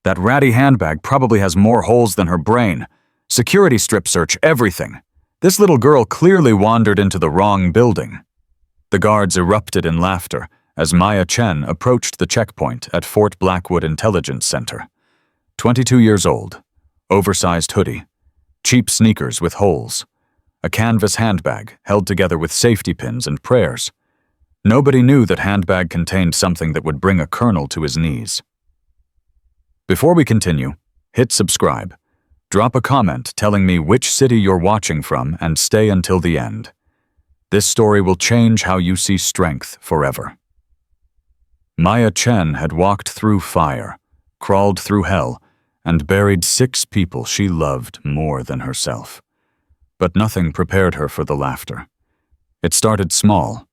That ratty handbag probably has more holes than her brain. Security strip search everything. This little girl clearly wandered into the wrong building. The guards erupted in laughter as Maya Chen approached the checkpoint at Fort Blackwood Intelligence Center. 22 years old, oversized hoodie, cheap sneakers with holes, a canvas handbag held together with safety pins and prayers. Nobody knew that handbag contained something that would bring a colonel to his knees. Before we continue, hit subscribe. Drop a comment telling me which city you're watching from and stay until the end. This story will change how you see strength forever. Maya Chen had walked through fire, crawled through hell, and buried 6 people she loved more than herself. But nothing prepared her for the laughter. It started small.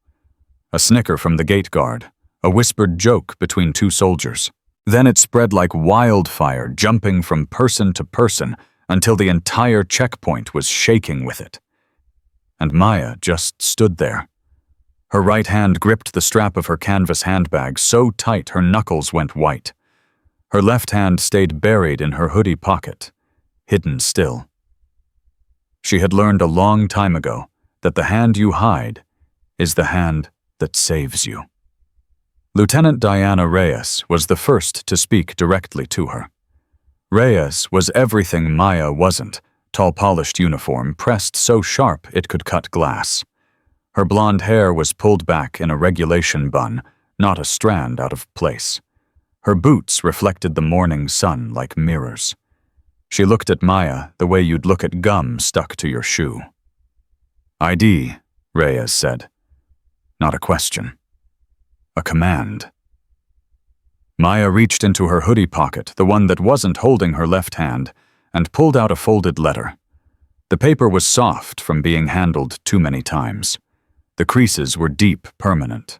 A snicker from the gate guard, a whispered joke between 2 soldiers. Then it spread like wildfire, jumping from person to person until the entire checkpoint was shaking with it. And Maya just stood there. Her right hand gripped the strap of her canvas handbag so tight her knuckles went white. Her left hand stayed buried in her hoodie pocket, hidden still. She had learned a long time ago that the hand you hide is the hand that saves you. Lieutenant Diana Reyes was the first to speak directly to her. Reyes was everything Maya wasn't, tall polished uniform pressed so sharp it could cut glass. Her blonde hair was pulled back in a regulation bun, not a strand out of place. Her boots reflected the morning sun like mirrors. She looked at Maya the way you'd look at gum stuck to your shoe. "ID," Reyes said. Not a question. A command. Maya reached into her hoodie pocket, the one that wasn't holding her left hand, and pulled out a folded letter. The paper was soft from being handled too many times. The creases were deep, permanent.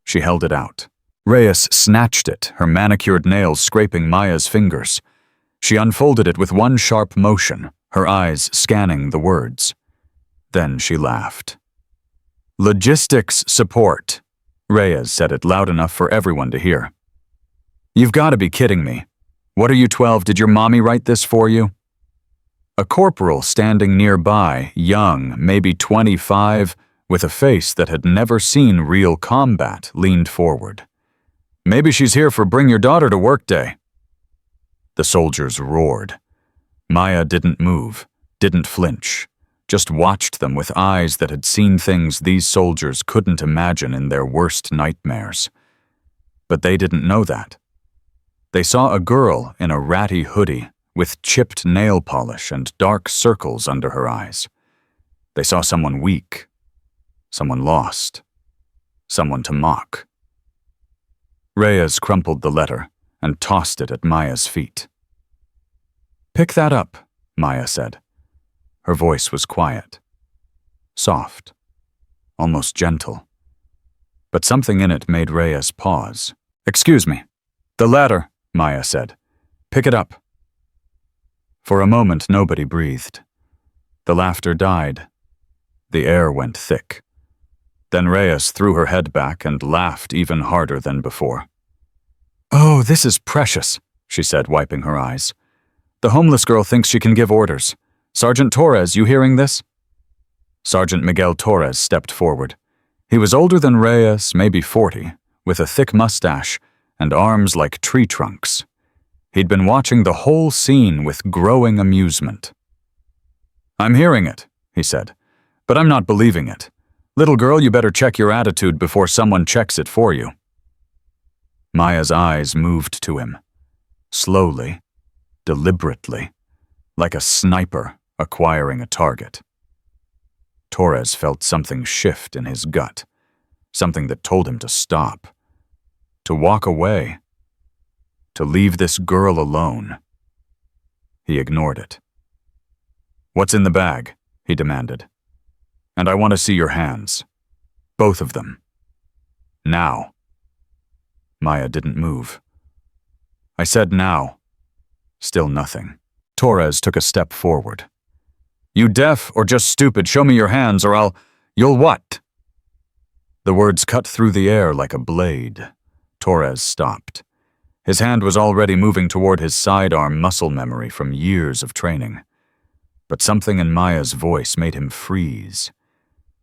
She held it out. Reyes snatched it, her manicured nails scraping Maya's fingers. She unfolded it with one sharp motion, her eyes scanning the words. Then she laughed. "Logistics support," Reyes said it loud enough for everyone to hear. "You've got to be kidding me. What are you, 12? Did your mommy write this for you?" A corporal standing nearby, young, maybe 25, with a face that had never seen real combat, leaned forward. "Maybe she's here for Bring Your Daughter to Work Day." The soldiers roared. Maya didn't move, didn't flinch, just watched them with eyes that had seen things these soldiers couldn't imagine in their worst nightmares. But they didn't know that. They saw a girl in a ratty hoodie with chipped nail polish and dark circles under her eyes. They saw someone weak, someone lost, someone to mock. Reyes crumpled the letter and tossed it at Maya's feet. "Pick that up," Maya said. Her voice was quiet, soft, almost gentle. But something in it made Reyes pause. "Excuse me. The ladder," Maya said. "Pick it up." For a moment, nobody breathed. The laughter died. The air went thick. Then Reyes threw her head back and laughed even harder than before. "Oh, this is precious," she said, wiping her eyes. "The homeless girl thinks she can give orders. Sergeant Torres, you hearing this?" Sergeant Miguel Torres stepped forward. He was older than Reyes, maybe 40, with a thick mustache and arms like tree trunks. He'd been watching the whole scene with growing amusement. "I'm hearing it," he said, "but I'm not believing it. Little girl, you better check your attitude before someone checks it for you." Maya's eyes moved to him, slowly, deliberately, like a sniper acquiring a target. Torres felt something shift in his gut, something that told him to stop, to walk away, to leave this girl alone. He ignored it. "What's in the bag?" he demanded. "And I want to see your hands. Both of them. Now." Maya didn't move. "I said now." Still nothing. Torres took a step forward. "You deaf or just stupid? Show me your hands or you'll what?" The words cut through the air like a blade. Torres stopped. His hand was already moving toward his sidearm muscle memory from years of training. But something in Maya's voice made him freeze.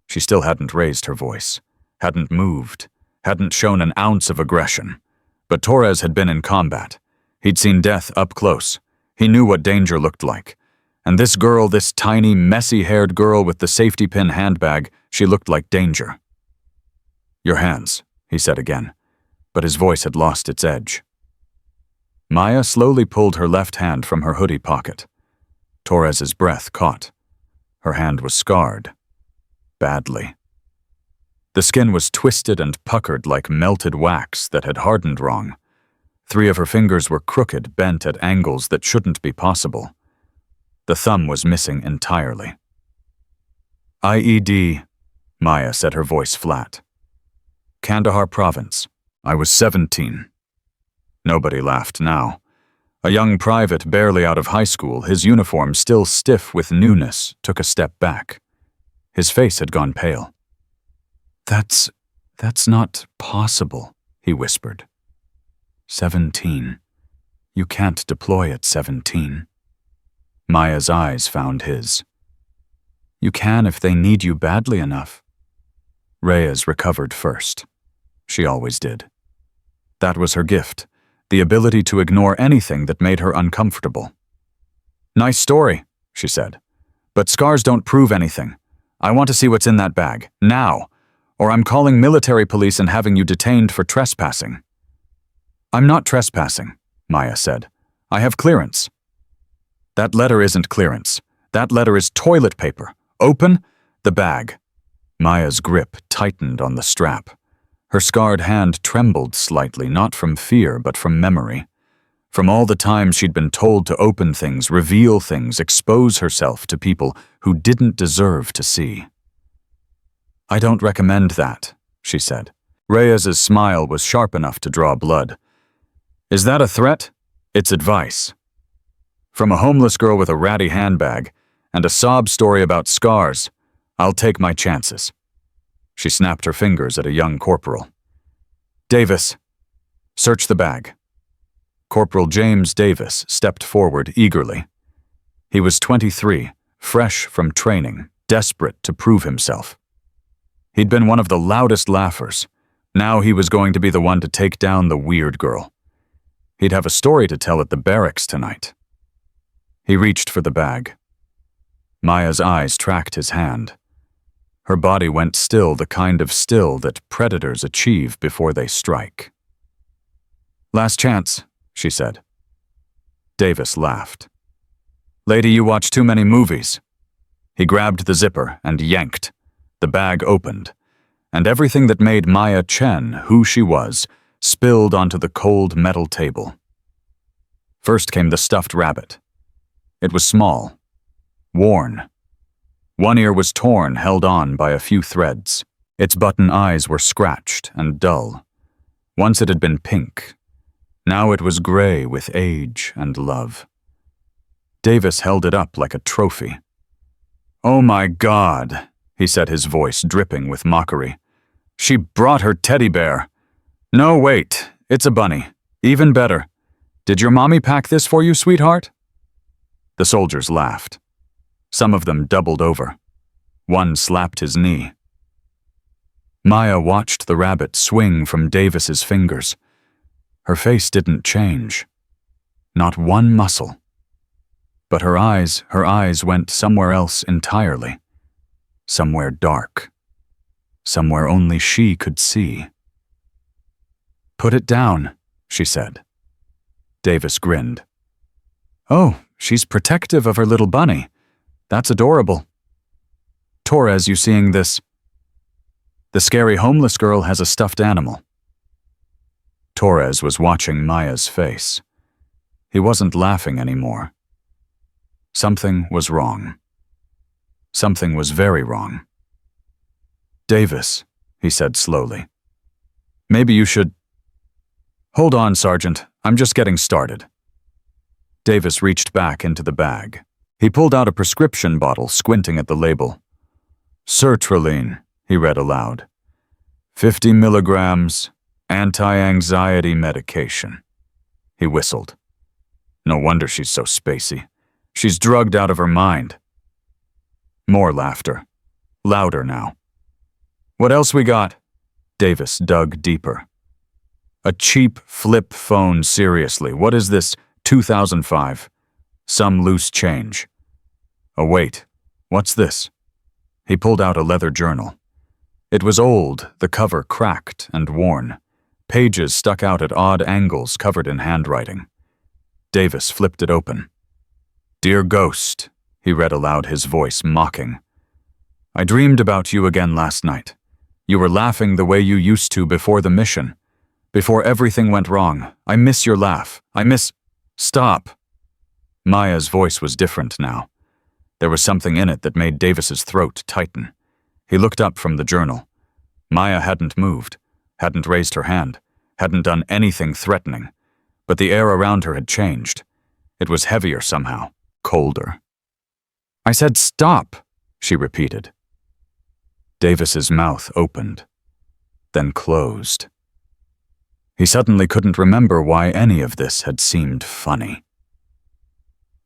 She still hadn't raised her voice, hadn't moved, hadn't shown an ounce of aggression. But Torres had been in combat. He'd seen death up close. He knew what danger looked like. And this girl, this tiny, messy-haired girl with the safety pin handbag, she looked like danger. "Your hands," he said again, but his voice had lost its edge. Maya slowly pulled her left hand from her hoodie pocket. Torres's breath caught. Her hand was scarred. Badly. The skin was twisted and puckered like melted wax that had hardened wrong. 3 of her fingers were crooked, bent at angles that shouldn't be possible. The thumb was missing entirely. "IED," Maya said, her voice flat. "Kandahar province. I was 17. Nobody laughed now. A young private barely out of high school, his uniform still stiff with newness, took a step back. His face had gone pale. That's not possible," he whispered. 17. You can't deploy at 17. Maya's eyes found his. "You can if they need you badly enough." Reyes recovered first. She always did. That was her gift, the ability to ignore anything that made her uncomfortable. "Nice story," she said. "But scars don't prove anything. I want to see what's in that bag, now, or I'm calling military police and having you detained for trespassing." "I'm not trespassing," Maya said. "I have clearance." "That letter isn't clearance. That letter is toilet paper. Open the bag." Maya's grip tightened on the strap. Her scarred hand trembled slightly, not from fear, but from memory. From all the times she'd been told to open things, reveal things, expose herself to people who didn't deserve to see. "I don't recommend that," she said. Reyes's smile was sharp enough to draw blood. "Is that a threat? It's advice. From a homeless girl with a ratty handbag and a sob story about scars, I'll take my chances." She snapped her fingers at a young corporal. "Davis, search the bag." Corporal James Davis stepped forward eagerly. He was 23, fresh from training, desperate to prove himself. He'd been one of the loudest laughers. Now he was going to be the one to take down the weird girl. He'd have a story to tell at the barracks tonight. He reached for the bag. Maya's eyes tracked his hand. Her body went still, the kind of still that predators achieve before they strike. "Last chance," she said. Davis laughed. "Lady, you watch too many movies." He grabbed the zipper and yanked. The bag opened, and everything that made Maya Chen who she was spilled onto the cold metal table. First came the stuffed rabbit. It was small, worn. One ear was torn, held on by a few threads. Its button eyes were scratched and dull. Once it had been pink. Now it was gray with age and love. Davis held it up like a trophy. "Oh my God," he said, his voice dripping with mockery. "She brought her teddy bear. No, wait, it's a bunny. Even better. Did your mommy pack this for you, sweetheart?" The soldiers laughed. Some of them doubled over. One slapped his knee. Maya watched the rabbit swing from Davis's fingers. Her face didn't change. Not one muscle. But her eyes went somewhere else entirely. Somewhere dark. Somewhere only she could see. "Put it down," she said. Davis grinned. "Oh, she's protective of her little bunny. That's adorable. Torres, you seeing this? The scary homeless girl has a stuffed animal." Torres was watching Maya's face. He wasn't laughing anymore. Something was wrong. Something was very wrong. "Davis," he said slowly. "Maybe you should—" "Hold on, Sergeant. I'm just getting started." Davis reached back into the bag. He pulled out a prescription bottle, squinting at the label. "Sertraline," he read aloud. 50 milligrams, anti-anxiety medication. He whistled. No wonder she's so spacey. She's drugged out of her mind. More laughter. Louder now. What else we got? Davis dug deeper. A cheap flip phone, seriously. What is this, 2005? Some loose change. Oh wait, what's this? He pulled out a leather journal. It was old, the cover cracked and worn. Pages stuck out at odd angles, covered in handwriting. Davis flipped it open. Dear Ghost, he read aloud, his voice mocking. I dreamed about you again last night. You were laughing the way you used to before the mission. Before everything went wrong. I miss your laugh. Stop. Maya's voice was different now. There was something in it that made Davis's throat tighten. He looked up from the journal. Maya hadn't moved, hadn't raised her hand, hadn't done anything threatening, but the air around her had changed. It was heavier somehow, colder. I said stop, she repeated. Davis's mouth opened, then closed. He suddenly couldn't remember why any of this had seemed funny.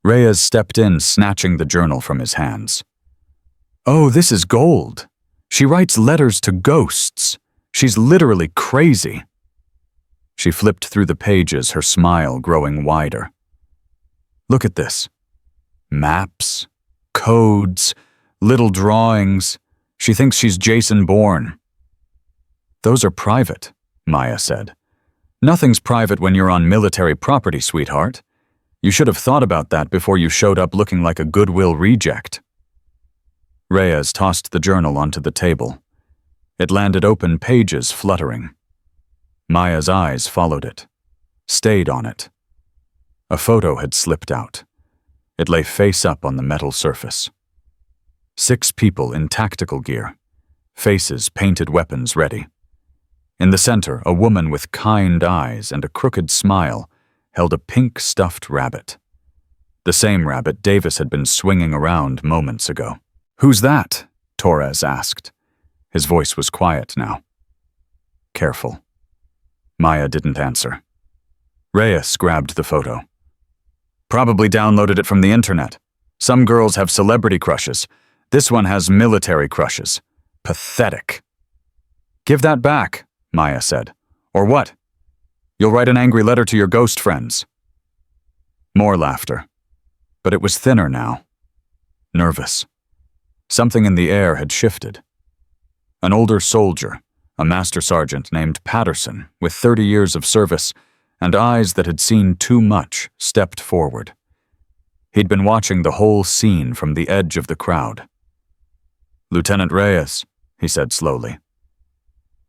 Reyes stepped in, snatching the journal from his hands. Oh, this is gold. She writes letters to ghosts. She's literally crazy. She flipped through the pages, her smile growing wider. Look at this. Maps, codes, little drawings. She thinks she's Jason Bourne. Those are private, Maya said. Nothing's private when you're on military property, sweetheart. You should have thought about that before you showed up looking like a Goodwill reject. Reyes tossed the journal onto the table. It landed open, pages fluttering. Maya's eyes followed it, stayed on it. A photo had slipped out. It lay face up on the metal surface. 6 people in tactical gear, faces, painted weapons ready. In the center, a woman with kind eyes and a crooked smile held a pink stuffed rabbit. The same rabbit Davis had been swinging around moments ago. Who's that? Torres asked. His voice was quiet now. Careful. Maya didn't answer. Reyes grabbed the photo. Probably downloaded it from the internet. Some girls have celebrity crushes. This one has military crushes. Pathetic. Give that back, Maya said. Or what? You'll write an angry letter to your ghost friends. More laughter. But it was thinner now. Nervous. Something in the air had shifted. An older soldier, a master sergeant named Patterson, with 30 years of service and eyes that had seen too much, stepped forward. He'd been watching the whole scene from the edge of the crowd. Lieutenant Reyes, he said slowly.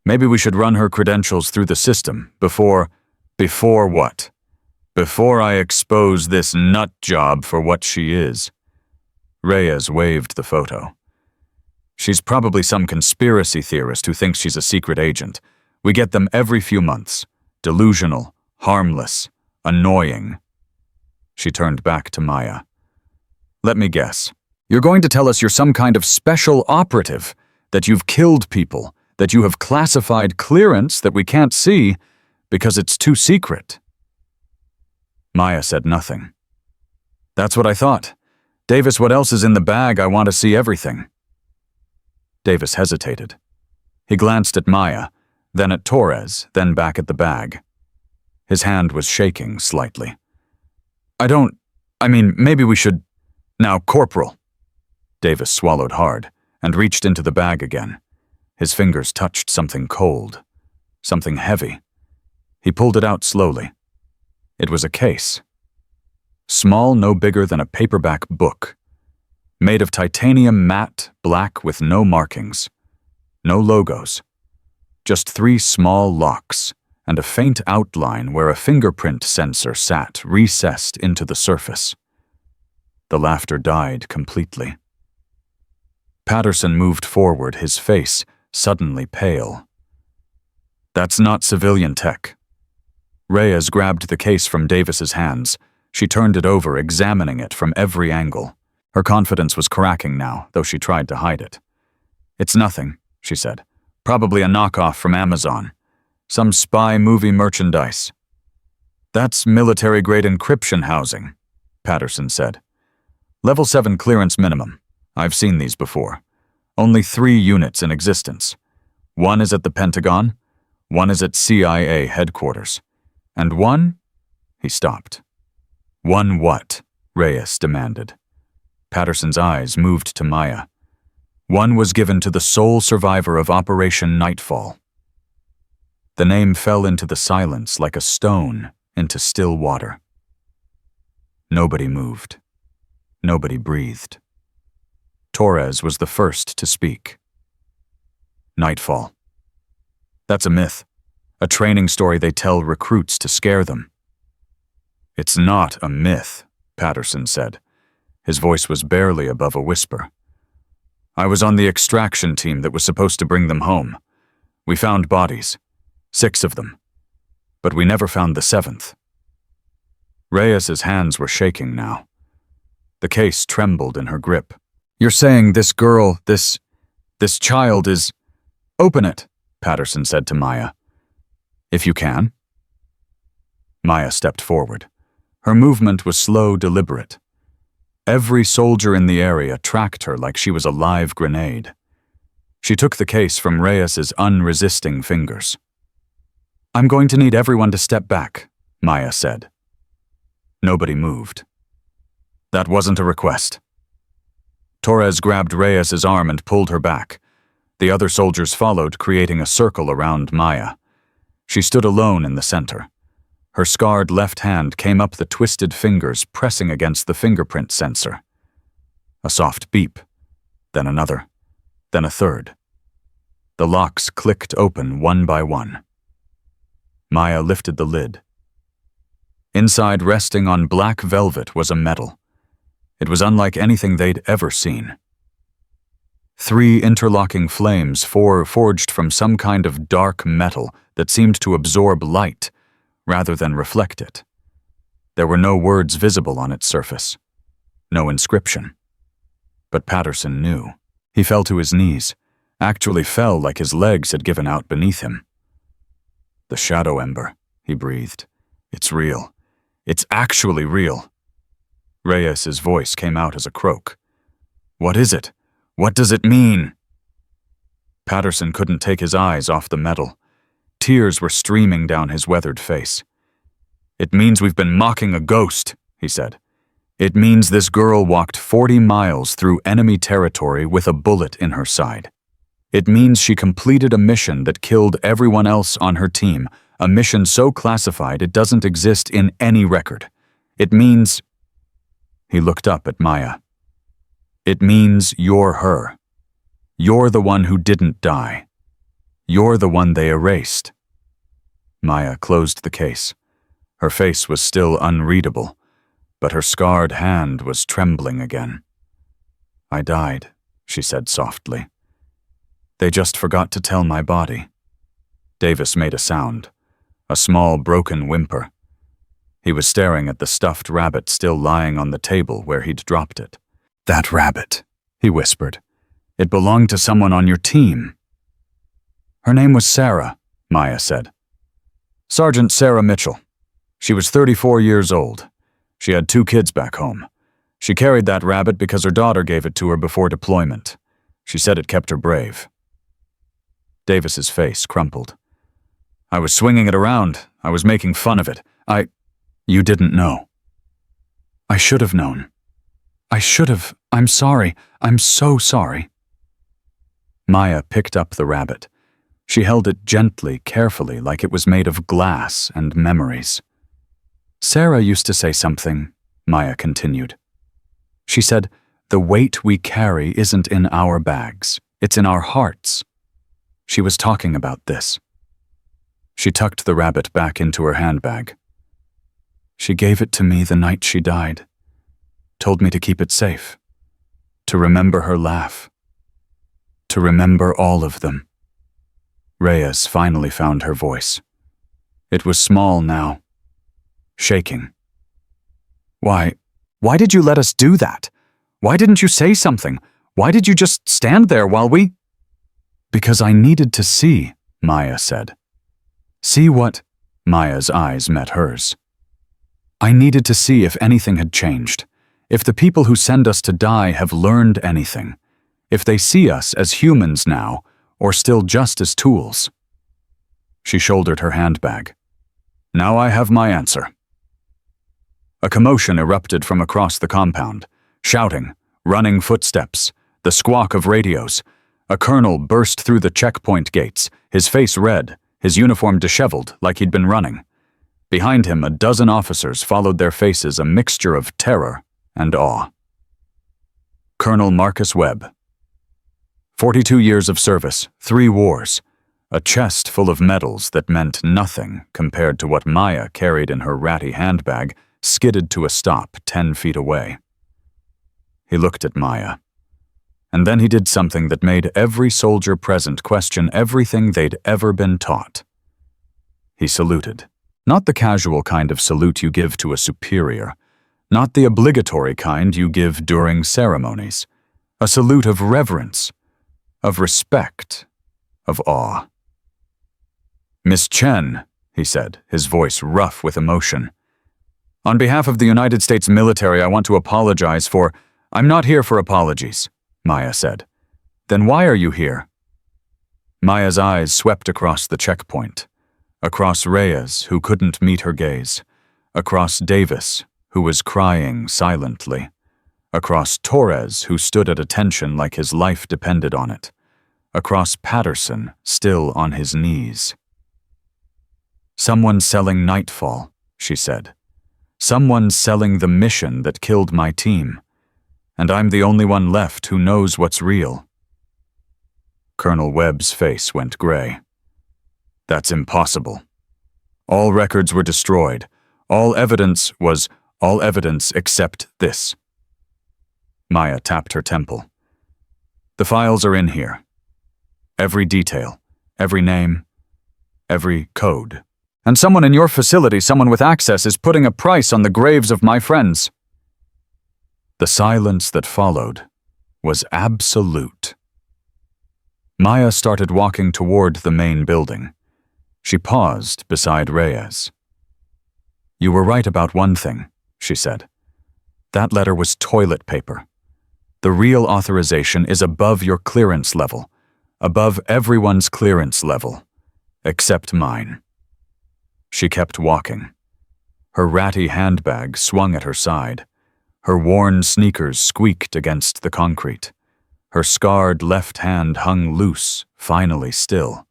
Maybe we should run her credentials through the system before what? Before I expose this nut job for what she is. Reyes waved the photo. She's probably some conspiracy theorist who thinks she's a secret agent. We get them every few months. Delusional, harmless, annoying. She turned back to Maya. Let me guess. You're going to tell us you're some kind of special operative, that you've killed people, that you have classified clearance that we can't see because it's too secret. Maya said nothing. That's what I thought. Davis, what else is in the bag? I want to see everything. Davis hesitated. He glanced at Maya, then at Torres, then back at the bag. His hand was shaking slightly. Maybe we should... Now, Corporal. Davis swallowed hard and reached into the bag again. His fingers touched something cold, something heavy. He pulled it out slowly. It was a case. Small, no bigger than a paperback book. Made of titanium matte black with no markings. No logos. Just 3 small locks and a faint outline where a fingerprint sensor sat recessed into the surface. The laughter died completely. Patterson moved forward, his face suddenly pale. That's not civilian tech. Reyes grabbed the case from Davis's hands. She turned it over, examining it from every angle. Her confidence was cracking now, though she tried to hide it. It's nothing, she said. Probably a knockoff from Amazon. Some spy movie merchandise. That's military-grade encryption housing, Patterson said. Level 7 clearance minimum. I've seen these before. Only 3 units in existence. One is at the Pentagon, one is at CIA headquarters, and one... He stopped. One what? Reyes demanded. Patterson's eyes moved to Maya. One was given to the sole survivor of Operation Nightfall. The name fell into the silence like a stone into still water. Nobody moved. Nobody breathed. Torres was the first to speak. Nightfall. That's a myth, a training story they tell recruits to scare them. It's not a myth, Patterson said. His voice was barely above a whisper. I was on the extraction team that was supposed to bring them home. We found bodies, 6 of them, but we never found the 7th. Reyes's hands were shaking now. The case trembled in her grip. You're saying this girl, this child is... Open it, Patterson said to Maya. If you can. Maya stepped forward. Her movement was slow, deliberate. Every soldier in the area tracked her like she was a live grenade. She took the case from Reyes's unresisting fingers. I'm going to need everyone to step back, Maya said. Nobody moved. That wasn't a request. Torres grabbed Reyes's arm and pulled her back. The other soldiers followed, creating a circle around Maya. She stood alone in the center. Her scarred left hand came up the twisted fingers, pressing against the fingerprint sensor. A soft beep, then another, then a third. The locks clicked open one by one. Maya lifted the lid. Inside, resting on black velvet, was a medal. It was unlike anything they'd ever seen. 3 interlocking flames, forged from some kind of dark metal that seemed to absorb light rather than reflect it. There were no words visible on its surface, no inscription. But Patterson knew. He fell to his knees, actually fell like his legs had given out beneath him. The shadow ember, he breathed. It's real. It's actually real. Reyes's voice came out as a croak. What is it? What does it mean? Patterson couldn't take his eyes off the metal. Tears were streaming down his weathered face. It means we've been mocking a ghost, he said. It means this girl walked 40 miles through enemy territory with a bullet in her side. It means she completed a mission that killed everyone else on her team, a mission so classified it doesn't exist in any record. It means... He looked up at Maya. It means you're her. You're the one who didn't die. You're the one they erased. Maya closed the case. Her face was still unreadable, but her scarred hand was trembling again. I died, she said softly. They just forgot to tell my body. Davis made a sound, a small broken whimper. He was staring at the stuffed rabbit still lying on the table where he'd dropped it. That rabbit, he whispered. It belonged to someone on your team. Her name was Sarah, Maya said. Sergeant Sarah Mitchell. She was 34 years old. She had 2 kids back home. She carried that rabbit because her daughter gave it to her before deployment. She said it kept her brave. Davis's face crumpled. I was swinging it around. I was making fun of it. You didn't know. I should have known. I should have. I'm sorry. I'm so sorry. Maya picked up the rabbit. She held it gently, carefully, like it was made of glass and memories. Sarah used to say something, Maya continued. She said, the weight we carry isn't in our bags. It's in our hearts. She was talking about this. She tucked the rabbit back into her handbag. She gave it to me the night she died. Told me to keep it safe. To remember her laugh. To remember all of them. Reyes finally found her voice. It was small now. Shaking. Why did you let us do that? Why didn't you say something? Why did you just stand there while we... Because I needed to see, Maya said. See what? Maya's eyes met hers. I needed to see if anything had changed, if the people who send us to die have learned anything, if they see us as humans now, or still just as tools. She shouldered her handbag. Now I have my answer. A commotion erupted from across the compound. Shouting, running footsteps, the squawk of radios. A colonel burst through the checkpoint gates, his face red, his uniform disheveled like he'd been running. Behind him, a dozen officers followed, their faces a mixture of terror and awe. Colonel Marcus Webb. 42 years of service, 3 wars, a chest full of medals that meant nothing compared to what Maya carried in her ratty handbag skidded to a stop 10 feet away. He looked at Maya. And then he did something that made every soldier present question everything they'd ever been taught. He saluted. Not the casual kind of salute you give to a superior, not the obligatory kind you give during ceremonies. A salute of reverence, of respect, of awe. "Miss Chen," he said, his voice rough with emotion. "On behalf of the United States military, I want to apologize for—" "I'm not here for apologies," Maya said. "Then why are you here?" Maya's eyes swept across the checkpoint. Across Reyes, who couldn't meet her gaze. Across Davis, who was crying silently. Across Torres, who stood at attention like his life depended on it. Across Patterson, still on his knees. "Someone's selling Nightfall," she said. "Someone's selling the mission that killed my team. And I'm the only one left who knows what's real." Colonel Webb's face went gray. "That's impossible. All records were destroyed. All evidence except this." Maya tapped her temple. "The files are in here. Every detail, every name, every code. And someone in your facility, someone with access, is putting a price on the graves of my friends." The silence that followed was absolute. Maya started walking toward the main building. She paused beside Reyes. "You were right about one thing," she said. "That letter was toilet paper. The real authorization is above your clearance level, above everyone's clearance level, except mine." She kept walking. Her ratty handbag swung at her side. Her worn sneakers squeaked against the concrete. Her scarred left hand hung loose, finally still.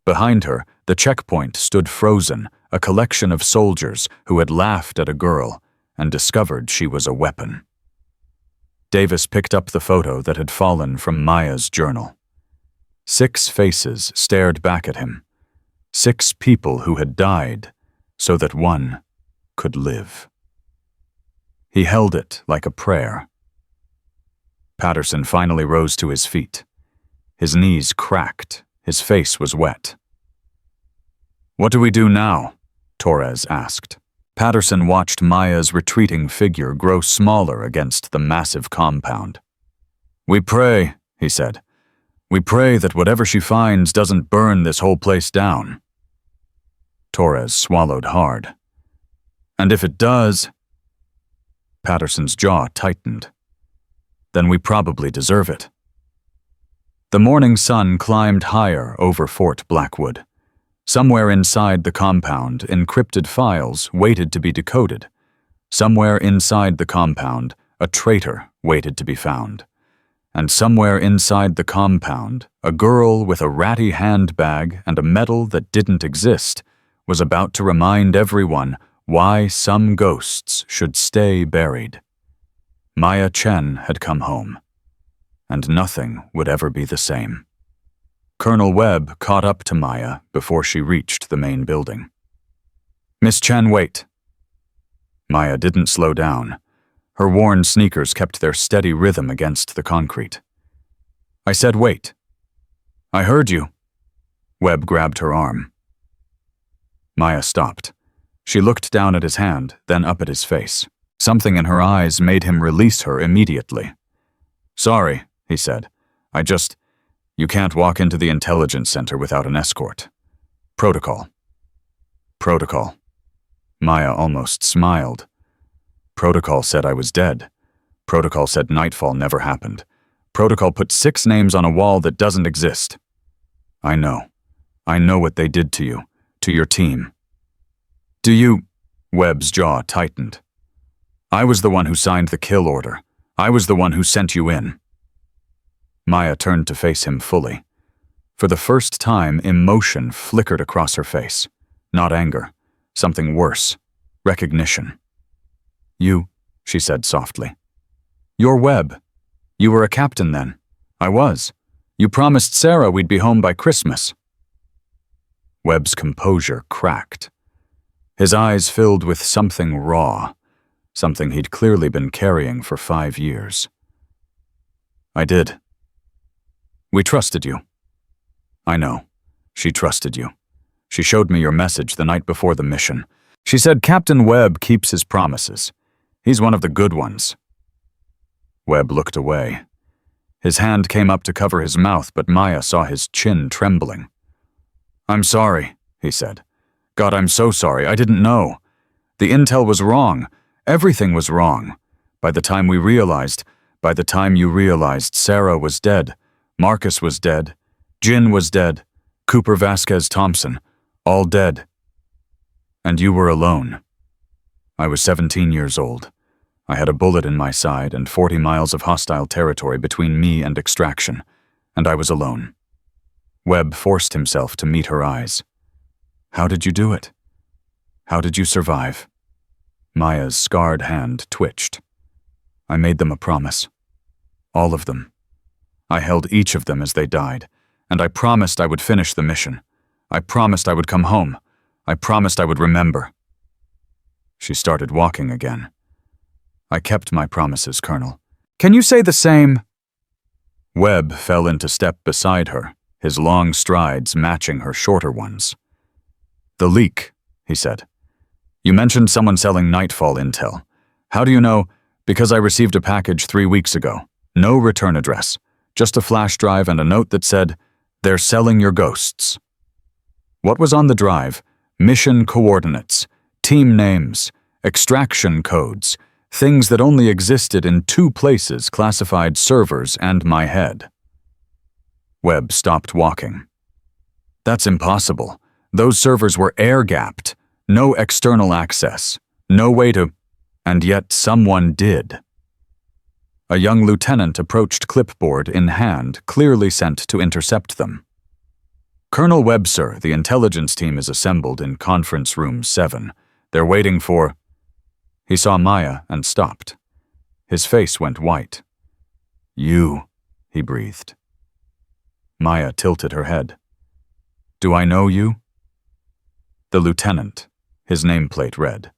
Behind her, the checkpoint stood frozen, a collection of soldiers who had laughed at a girl and discovered she was a weapon. Davis picked up the photo that had fallen from Maya's journal. 6 faces stared back at him. 6 people who had died so that one could live. He held it like a prayer. Patterson finally rose to his feet. His knees cracked. His face was wet. "What do we do now?" Torres asked. Patterson watched Maya's retreating figure grow smaller against the massive compound. "We pray," he said. "We pray that whatever she finds doesn't burn this whole place down." Torres swallowed hard. "And if it does—" Patterson's jaw tightened. "Then we probably deserve it." The morning sun climbed higher over Fort Blackwood. Somewhere inside the compound, encrypted files waited to be decoded. Somewhere inside the compound, a traitor waited to be found. And somewhere inside the compound, a girl with a ratty handbag and a medal that didn't exist was about to remind everyone why some ghosts should stay buried. Maya Chen had come home, and nothing would ever be the same. Colonel Webb caught up to Maya before she reached the main building. "Miss Chen, wait." Maya didn't slow down. Her worn sneakers kept their steady rhythm against the concrete. "I said wait." "I heard you." Webb grabbed her arm. Maya stopped. She looked down at his hand, then up at his face. Something in her eyes made him release her immediately. "Sorry," he said. You can't walk into the intelligence center without an escort. Protocol." "Protocol." Maya almost smiled. Protocol said I was dead. Protocol said nightfall never happened. Protocol put 6 names on a wall that doesn't exist. I know. I know what they did to you, to your team. Do you? Webb's jaw tightened. I was the one who signed the kill order. I was the one who sent you in. Maya turned to face him fully. For the first time, emotion flickered across her face. Not anger. Something worse. Recognition. You, she said softly. You're Webb. You were a captain then. I was. You promised Sarah we'd be home by Christmas. Webb's composure cracked. His eyes filled with something raw, something he'd clearly been carrying for 5 years. I did. We trusted you. I know. She trusted you. She showed me your message the night before the mission. She said Captain Webb keeps his promises. He's one of the good ones. Webb looked away. His hand came up to cover his mouth, but Maya saw his chin trembling. I'm sorry, he said. God, I'm so sorry. I didn't know. The intel was wrong. Everything was wrong. By the time you realized Sarah was dead, Marcus was dead, Jin was dead, Cooper Vasquez Thompson, all dead. And you were alone. I was 17 years old. I had a bullet in my side and 40 miles of hostile territory between me and extraction, and I was alone. Webb forced himself to meet her eyes. How did you do it? How did you survive? Maya's scarred hand twitched. I made them a promise. All of them. I held each of them as they died, and I promised I would finish the mission. I promised I would come home. I promised I would remember. She started walking again. I kept my promises, Colonel. Can you say the same? Webb fell into step beside her, his long strides matching her shorter ones. The leak, he said. You mentioned someone selling Nightfall intel. How do you know? Because I received a package 3 weeks ago. No return address. Just a flash drive and a note that said, they're selling your ghosts. What was on the drive? Mission coordinates, team names, extraction codes, things that only existed in 2 places, classified servers and my head. Webb stopped walking. That's impossible. Those servers were air-gapped. No external access. No way to... And yet someone did. A young lieutenant approached clipboard in hand, clearly sent to intercept them. Colonel Webb, sir, the intelligence team is assembled in conference room 7. They're waiting for... He saw Maya and stopped. His face went white. You, he breathed. Maya tilted her head. Do I know you? The lieutenant, his nameplate read.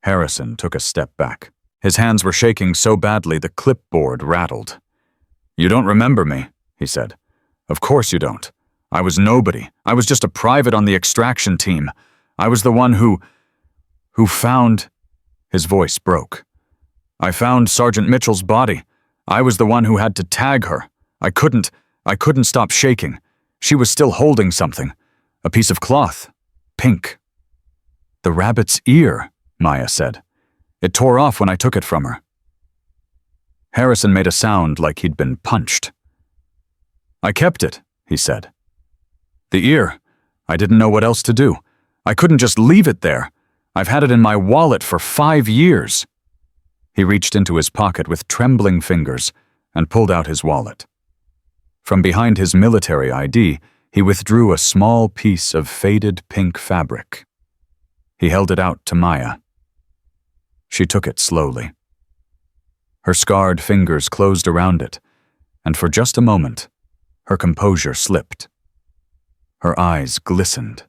Harrison took a step back. His hands were shaking so badly the clipboard rattled. You don't remember me, he said. Of course you don't. I was nobody. I was just a private on the extraction team. I was the one who found... His voice broke. I found Sergeant Mitchell's body. I was the one who had to tag her. I couldn't stop shaking. She was still holding something. A piece of cloth. Pink. The rabbit's ear, Maya said. It tore off when I took it from her. Harrison made a sound like he'd been punched. I kept it, he said. The ear. I didn't know what else to do. I couldn't just leave it there. I've had it in my wallet for 5 years. He reached into his pocket with trembling fingers and pulled out his wallet. From behind his military ID, he withdrew a small piece of faded pink fabric. He held it out to Maya. She took it slowly. Her scarred fingers closed around it, and for just a moment, her composure slipped. Her eyes glistened.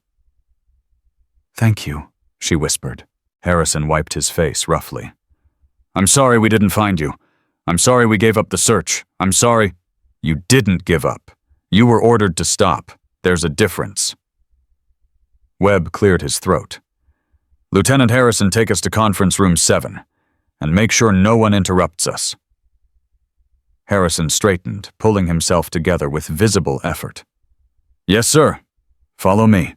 Thank you, she whispered. Harrison wiped his face roughly. I'm sorry we didn't find you. I'm sorry we gave up the search. I'm sorry. You didn't give up. You were ordered to stop. There's a difference. Webb cleared his throat. Lieutenant Harrison, take us to conference room 7, and make sure no one interrupts us. Harrison straightened, pulling himself together with visible effort. Yes, sir. Follow me.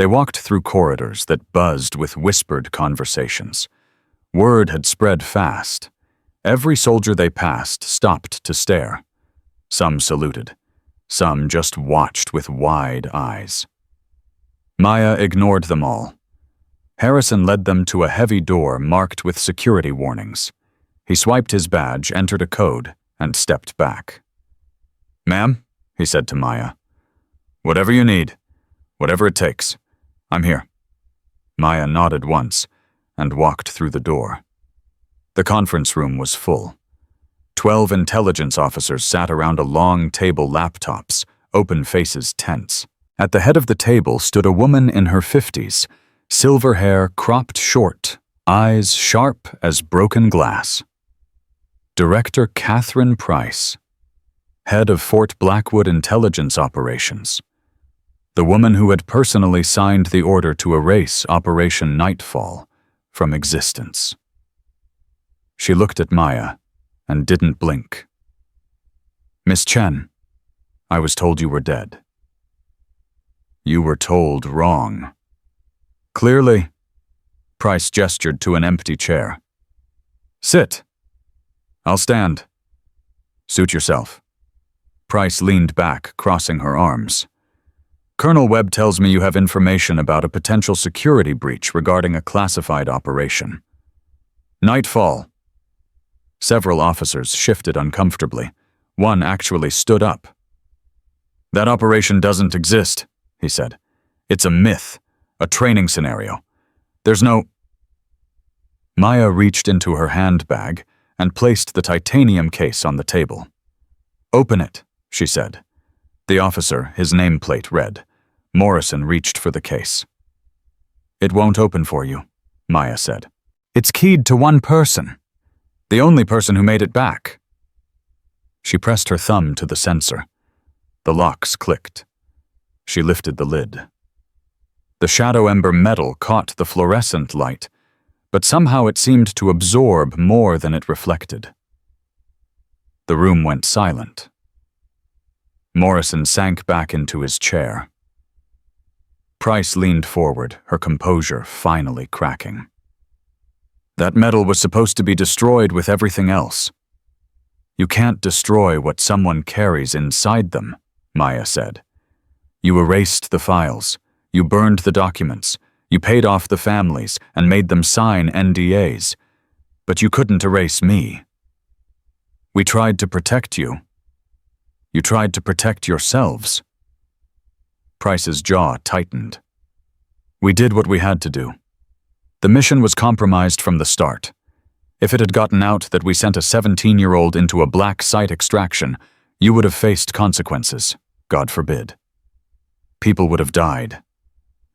They walked through corridors that buzzed with whispered conversations. Word had spread fast. Every soldier they passed stopped to stare. Some saluted. Some just watched with wide eyes. Maya ignored them all. Harrison led them to a heavy door marked with security warnings. He swiped his badge, entered a code, and stepped back. "Ma'am," he said to Maya, "whatever you need, whatever it takes, I'm here." Maya nodded once and walked through the door. The conference room was full. 12 intelligence officers sat around a long table, laptops, open faces tense. At the head of the table stood a woman in her 50s, silver hair cropped short, eyes sharp as broken glass. Director Catherine Price, head of Fort Blackwood Intelligence Operations. The woman who had personally signed the order to erase Operation Nightfall from existence. She looked at Maya and didn't blink. "Miss Chen, I was told you were dead." "You were told wrong." "Clearly." Price gestured to an empty chair. "Sit." "I'll stand." "Suit yourself." Price leaned back, crossing her arms. "Colonel Webb tells me you have information about a potential security breach regarding a classified operation." "Nightfall." Several officers shifted uncomfortably. One actually stood up. "That operation doesn't exist," he said. "It's a myth, a training scenario. There's no—" Maya reached into her handbag and placed the titanium case on the table. "Open it," she said. The officer, his nameplate read. Morrison reached for the case. "It won't open for you," Maya said. "It's keyed to one person. The only person who made it back." She pressed her thumb to the sensor. The locks clicked. She lifted the lid. The shadow ember metal caught the fluorescent light, but somehow it seemed to absorb more than it reflected. The room went silent. Morrison sank back into his chair. Price leaned forward, her composure finally cracking. "That metal was supposed to be destroyed with everything else." "You can't destroy what someone carries inside them," Maya said. "You erased the files. You burned the documents. You paid off the families and made them sign NDAs. But you couldn't erase me. We tried to protect you. You tried to protect yourselves." Price's jaw tightened. "We did what we had to do. The mission was compromised from the start. If it had gotten out that we sent a 17-year-old into a black site extraction, you would have faced consequences, God forbid. People would have died.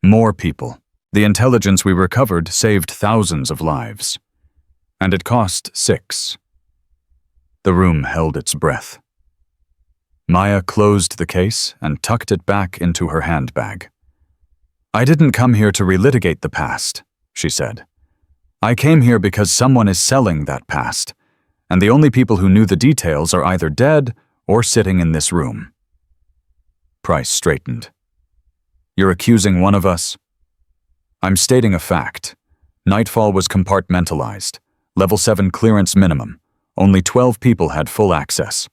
More people. The intelligence we recovered saved thousands of lives. And it cost 6. The room held its breath. Maya closed the case and tucked it back into her handbag. "I didn't come here to relitigate the past," she said. "I came here because someone is selling that past, and the only people who knew the details are either dead or sitting in this room." Price straightened. "You're accusing one of us?" "I'm stating a fact. Nightfall was compartmentalized. Level 7 clearance minimum. Only 12 people had full access."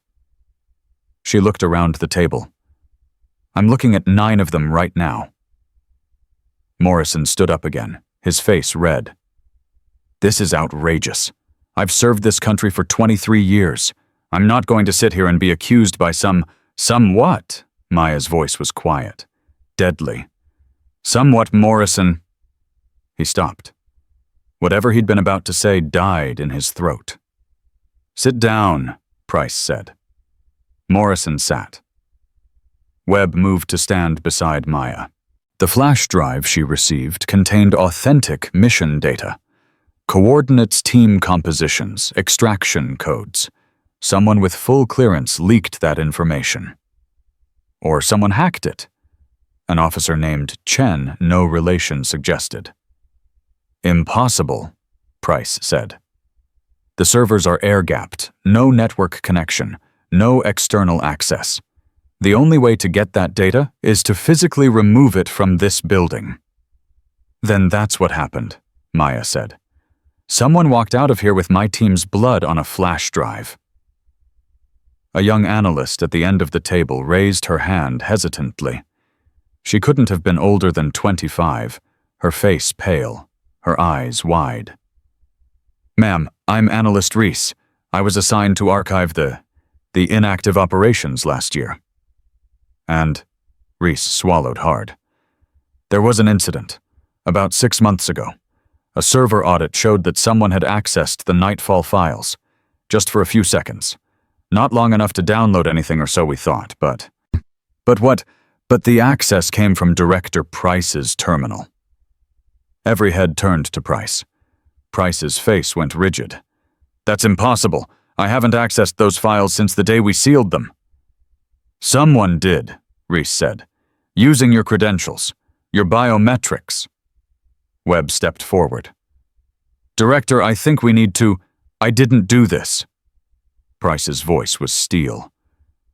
She looked around the table. "I'm looking at 9 of them right now." Morrison stood up again, his face red. "This is outrageous. I've served this country for 23 years. I'm not going to sit here and be accused by some what?" Maya's voice was quiet, deadly. "Somewhat, Morrison." He stopped. Whatever he'd been about to say died in his throat. "Sit down," Price said. Morrison sat. Webb moved to stand beside Maya. The flash drive she received contained authentic mission data. Coordinates, team compositions, extraction codes. Someone with full clearance leaked that information. Or someone hacked it. An officer named Chen, no relation, suggested. "Impossible," Price said. "The servers are air-gapped, no network connection, no external access. The only way to get that data is to physically remove it from this building." Then that's what happened, Maya said. Someone walked out of here with my team's blood on a flash drive. A young analyst at the end of the table raised her hand hesitantly. She couldn't have been older than 25, her face pale, her eyes wide. Ma'am, I'm Analyst Reese. I was assigned to archive the inactive operations last year. And Reese swallowed hard. There was an incident, about 6 months ago. A server audit showed that someone had accessed the Nightfall files, just for a few seconds. Not long enough to download anything or so we thought, but the access came from Director Price's terminal. Every head turned to Price. Price's face went rigid. That's impossible. I haven't accessed those files since the day we sealed them. Someone did, Reese said, using your credentials, your biometrics. Webb stepped forward. Director, I think we need to... I didn't do this. Price's voice was steel.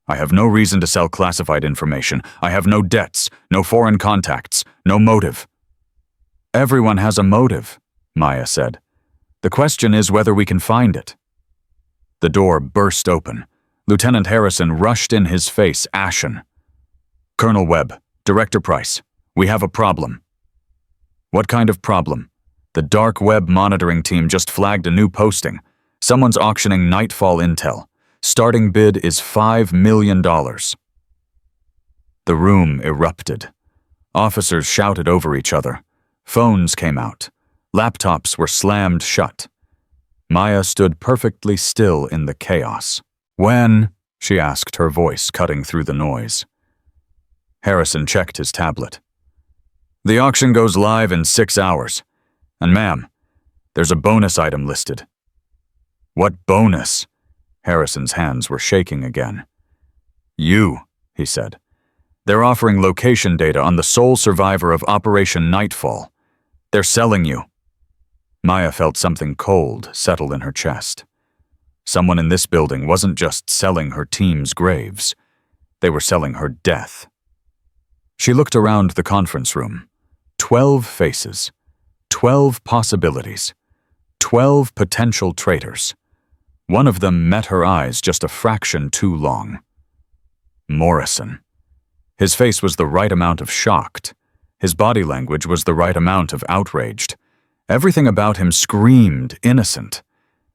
I have no reason to sell classified information. I have no debts, no foreign contacts, no motive. Everyone has a motive, Maya said. The question is whether we can find it. The door burst open. Lieutenant Harrison rushed in, his face ashen. Colonel Webb, Director Price, we have a problem. What kind of problem? The dark web monitoring team just flagged a new posting. Someone's auctioning Nightfall intel. Starting bid is $5 million. The room erupted. Officers shouted over each other. Phones came out. Laptops were slammed shut. Maya stood perfectly still in the chaos. When? She asked, her voice cutting through the noise. Harrison checked his tablet. The auction goes live in 6 hours. And ma'am, there's a bonus item listed. What bonus? Harrison's hands were shaking again. You, he said. They're offering location data on the sole survivor of Operation Nightfall. They're selling you. Maya felt something cold settle in her chest. Someone in this building wasn't just selling her team's graves. They were selling her death. She looked around the conference room. 12 faces. 12 possibilities. 12 potential traitors. One of them met her eyes just a fraction too long. Morrison. His face was the right amount of shocked. His body language was the right amount of outraged. Everything about him screamed innocent,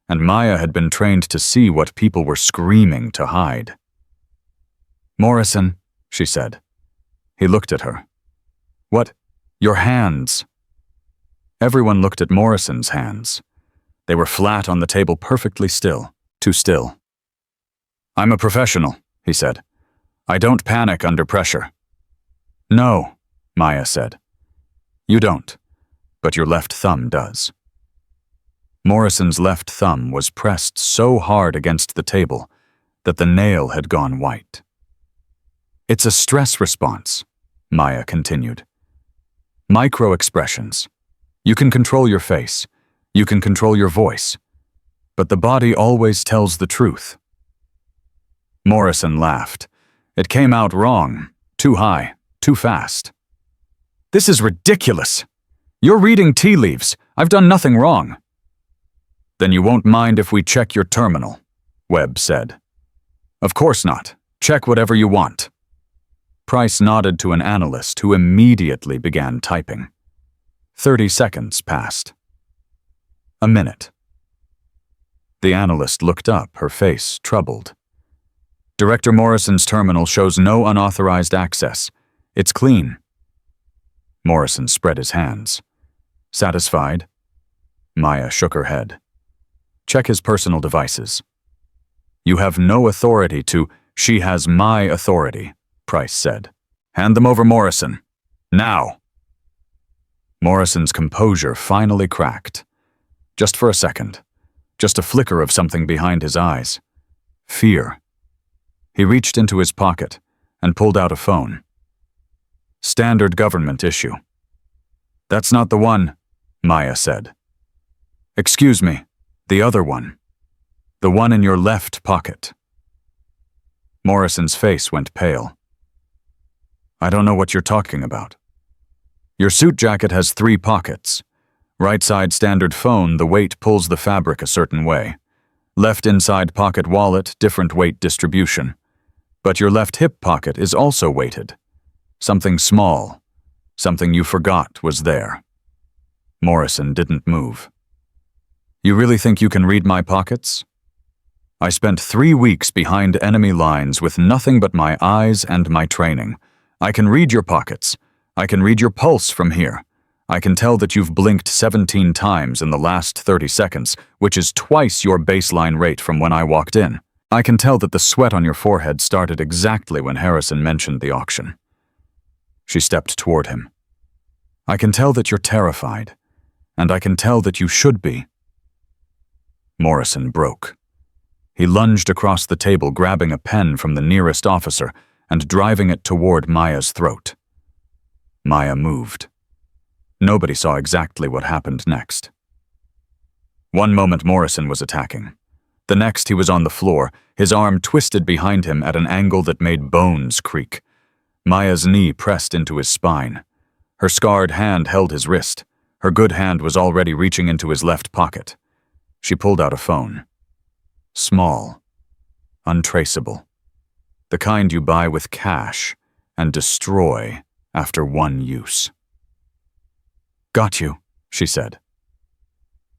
and Maya had been trained to see what people were screaming to hide. Morrison, she said. He looked at her. What? Your hands. Everyone looked at Morrison's hands. They were flat on the table, perfectly still, too still. I'm a professional, he said. I don't panic under pressure. No, Maya said. You don't, but your left thumb does. Morrison's left thumb was pressed so hard against the table that the nail had gone white. It's a stress response, Maya continued. Micro-expressions. You can control your face. You can control your voice. But the body always tells the truth. Morrison laughed. It came out wrong. Too high. Too fast. This is ridiculous. You're reading tea leaves. I've done nothing wrong. Then you won't mind if we check your terminal, Webb said. Of course not. Check whatever you want. Price nodded to an analyst who immediately began typing. 30 seconds passed. A minute. The analyst looked up, her face troubled. Director Morrison's terminal shows no unauthorized access. It's clean. Morrison spread his hands. Satisfied? Maya shook her head. Check his personal devices. You have no authority to... She has my authority, Price said. Hand them over, Morrison. Now. Morrison's composure finally cracked. Just for a second. Just a flicker of something behind his eyes. Fear. He reached into his pocket and pulled out a phone. Standard government issue. That's not the one, Maya said. Excuse me, the other one. The one in your left pocket. Morrison's face went pale. I don't know what you're talking about. Your suit jacket has 3 pockets. Right side standard phone, the weight pulls the fabric a certain way. Left inside pocket wallet, different weight distribution. But your left hip pocket is also weighted. Something small, something you forgot was there. Morrison didn't move. You really think you can read my pockets? I spent 3 weeks behind enemy lines with nothing but my eyes and my training. I can read your pockets. I can read your pulse from here. I can tell that you've blinked 17 times in the last 30 seconds, which is twice your baseline rate from when I walked in. I can tell that the sweat on your forehead started exactly when Harrison mentioned the auction. She stepped toward him. I can tell that you're terrified, and I can tell that you should be. Morrison broke. He lunged across the table, grabbing a pen from the nearest officer and driving it toward Maya's throat. Maya moved. Nobody saw exactly what happened next. One moment Morrison was attacking. The next he was on the floor, his arm twisted behind him at an angle that made bones creak. Maya's knee pressed into his spine. Her scarred hand held his wrist. Her good hand was already reaching into his left pocket. She pulled out a phone. Small. Untraceable. The kind you buy with cash and destroy after one use. Got you, she said.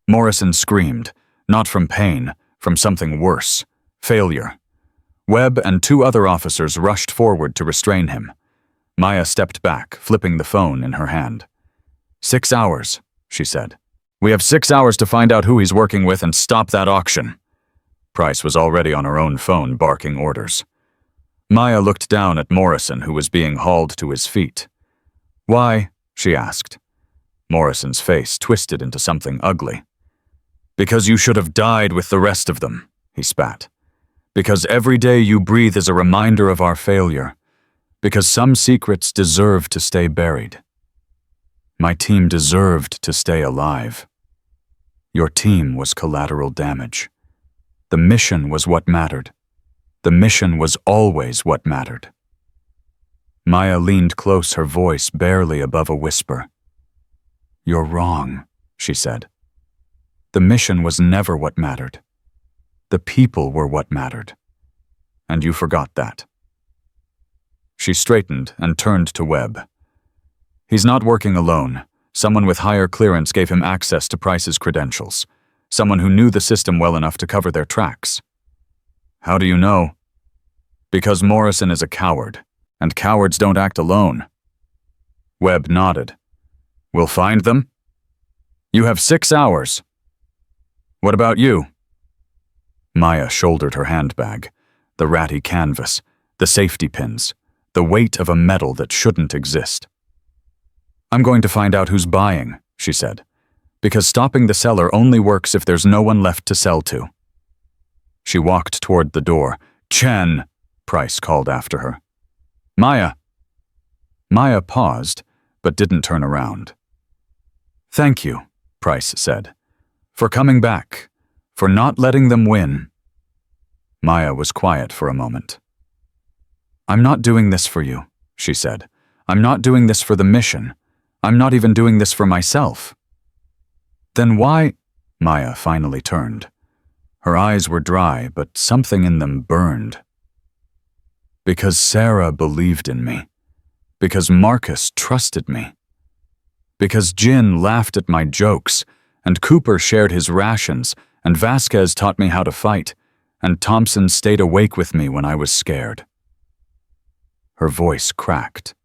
Morrison screamed, not from pain, from something worse, failure. Webb and 2 other officers rushed forward to restrain him. Maya stepped back, flipping the phone in her hand. 6 hours, she said. We have 6 hours to find out who he's working with and stop that auction. Price was already on her own phone, barking orders. Maya looked down at Morrison, who was being hauled to his feet. Why? She asked. Morrison's face twisted into something ugly. Because you should have died with the rest of them, he spat. Because every day you breathe is a reminder of our failure. Because some secrets deserve to stay buried. My team deserved to stay alive. Your team was collateral damage. The mission was what mattered. The mission was always what mattered. Maya leaned close, her voice barely above a whisper. You're wrong, she said. The mission was never what mattered. The people were what mattered. And you forgot that. She straightened and turned to Webb. He's not working alone. Someone with higher clearance gave him access to Price's credentials. Someone who knew the system well enough to cover their tracks. How do you know? Because Morrison is a coward, and cowards don't act alone. Webb nodded. We'll find them? You have 6 hours. What about you? Maya shouldered her handbag, the ratty canvas, the safety pins, the weight of a medal that shouldn't exist. I'm going to find out who's buying, she said, because stopping the seller only works if there's no one left to sell to. She walked toward the door. Chen, Price called after her. Maya. Maya paused, but didn't turn around. Thank you, Price said, for coming back, for not letting them win. Maya was quiet for a moment. I'm not doing this for you, she said. I'm not doing this for the mission. I'm not even doing this for myself. Then why? Maya finally turned. Her eyes were dry, but something in them burned. Because Sarah believed in me. Because Marcus trusted me. Because Jin laughed at my jokes, and Cooper shared his rations, and Vasquez taught me how to fight, and Thompson stayed awake with me when I was scared. Her voice cracked.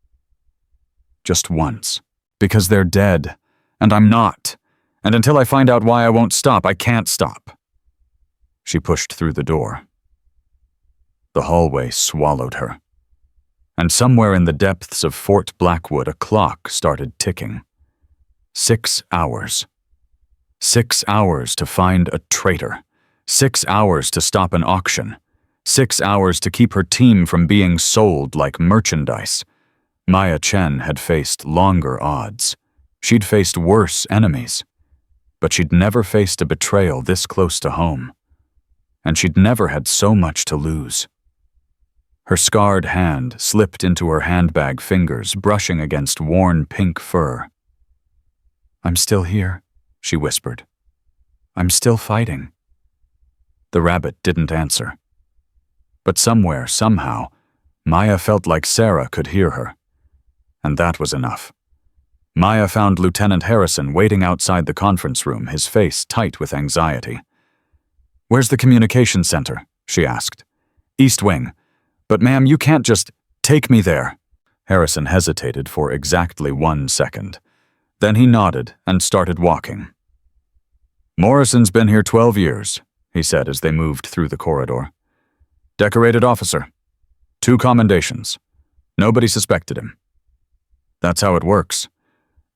Just once. Because they're dead, and I'm not. And until I find out why I won't stop, I can't stop. She pushed through the door. The hallway swallowed her. And somewhere in the depths of Fort Blackwood, a clock started ticking. 6 hours. 6 hours to find a traitor. 6 hours to stop an auction. 6 hours to keep her team from being sold like merchandise. Maya Chen had faced longer odds. She'd faced worse enemies. But she'd never faced a betrayal this close to home. And she'd never had so much to lose. Her scarred hand slipped into her handbag fingers, brushing against worn pink fur. "I'm still here," she whispered. "I'm still fighting." The rabbit didn't answer. But somewhere, somehow, Maya felt like Sarah could hear her. And that was enough. Maya found Lieutenant Harrison waiting outside the conference room, his face tight with anxiety. "Where's the communications center?" she asked. "East Wing. But ma'am, you can't just take me there." Harrison hesitated for exactly 1 second. Then he nodded and started walking. "Morrison's been here 12 years, he said as they moved through the corridor. "Decorated officer. 2 commendations. Nobody suspected him. That's how it works.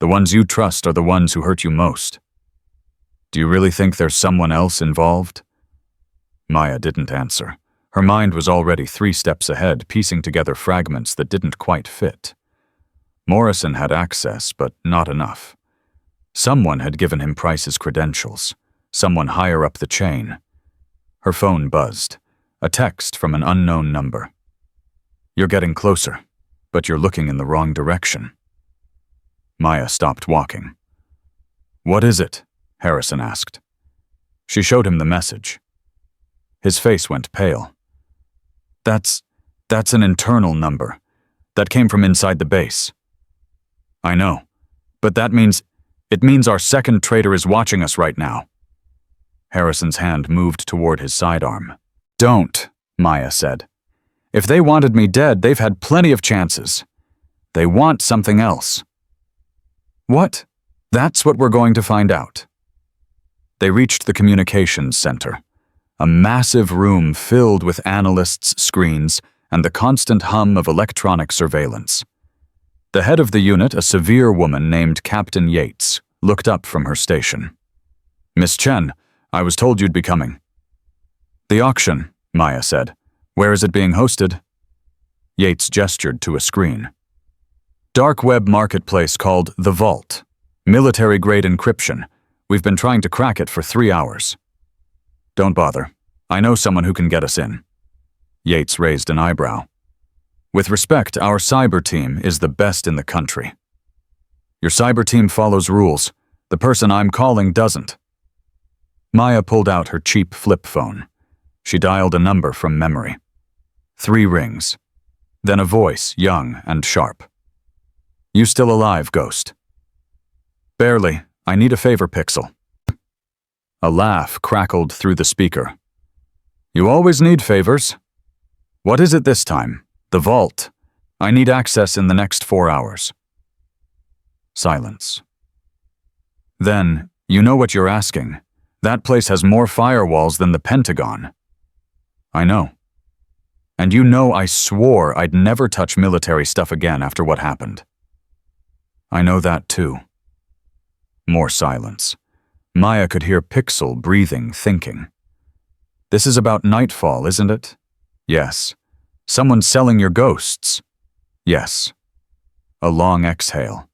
The ones you trust are the ones who hurt you most. Do you really think there's someone else involved?" Maya didn't answer. Her mind was already 3 steps ahead, piecing together fragments that didn't quite fit. Morrison had access, but not enough. Someone had given him Price's credentials, someone higher up the chain. Her phone buzzed, a text from an unknown number. "You're getting closer, but you're looking in the wrong direction." Maya stopped walking. "What is it?" Harrison asked. She showed him the message. His face went pale. That's an internal number. That came from inside the base." "I know, but it means our second traitor is watching us right now." Harrison's hand moved toward his sidearm. "Don't," Maya said. "If they wanted me dead, they've had plenty of chances. They want something else." "What?" "That's what we're going to find out." They reached the communications center, a massive room filled with analysts' screens and the constant hum of electronic surveillance. The head of the unit, a severe woman named Captain Yates, looked up from her station. "Miss Chen, I was told you'd be coming." "The auction," Maya said. "Where is it being hosted?" Yates gestured to a screen. "Dark web marketplace called The Vault. Military-grade encryption. We've been trying to crack it for 3 hours." "Don't bother. I know someone who can get us in." Yates raised an eyebrow. "With respect, our cyber team is the best in the country." "Your cyber team follows rules. The person I'm calling doesn't." Maya pulled out her cheap flip phone. She dialed a number from memory. 3 rings. Then a voice, young and sharp. "You still alive, Ghost?" "Barely. I need a favor, Pixel." A laugh crackled through the speaker. "You always need favors. What is it this time? The vault. I need access in the next 4 hours." Silence. "Then, you know what you're asking. That place has more firewalls than the Pentagon." "I know. And you know I swore I'd never touch military stuff again after what happened." "I know that too." More silence. Maya could hear Pixel breathing, thinking. "This is about Nightfall, isn't it?" "Yes." "Someone's selling your ghosts?" "Yes." A long exhale.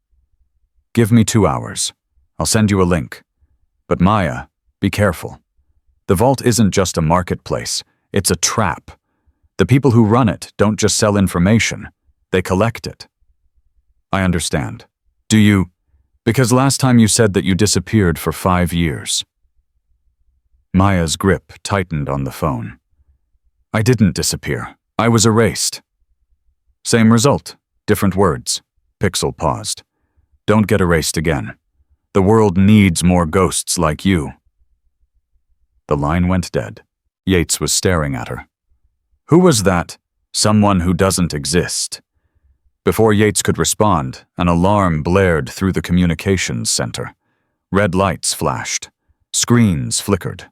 "Give me 2 hours. I'll send you a link. But Maya, be careful. The vault isn't just a marketplace. It's a trap. The people who run it don't just sell information. They collect it." "I understand. Do you... Because last time you said that you disappeared for 5 years." Maya's grip tightened on the phone. "I didn't disappear. I was erased." "Same result, different words." Pixel paused. "Don't get erased again. The world needs more ghosts like you." The line went dead. Yates was staring at her. "Who was that? Someone who doesn't exist." Before Yates could respond, an alarm blared through the communications center. Red lights flashed. Screens flickered.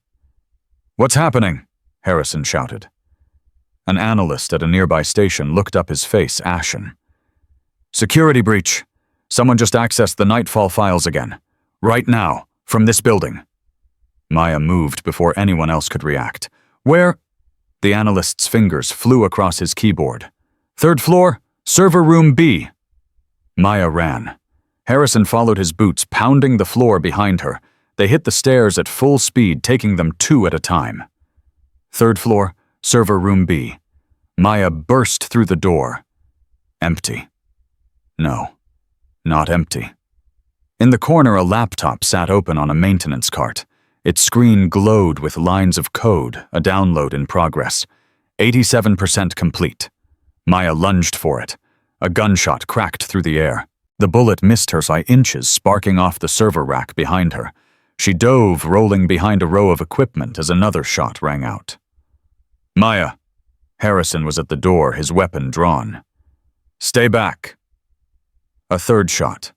"What's happening?" Harrison shouted. An analyst at a nearby station looked up, his face ashen. "Security breach. Someone just accessed the Nightfall files again. Right now, from this building." Maya moved before anyone else could react. "Where?" The analyst's fingers flew across his keyboard. "3rd floor, server room B." Maya ran. Harrison followed his boots, pounding the floor behind her. They hit the stairs at full speed, taking them 2 at a time. 3rd floor, server room B. Maya burst through the door. Empty. No, not empty. In the corner, a laptop sat open on a maintenance cart. Its screen glowed with lines of code, a download in progress. 87% complete. Maya lunged for it. A gunshot cracked through the air. The bullet missed her by inches, sparking off the server rack behind her. She dove, rolling behind a row of equipment as another shot rang out. Maya. Harrison was at the door, his weapon drawn. Stay back. A third shot.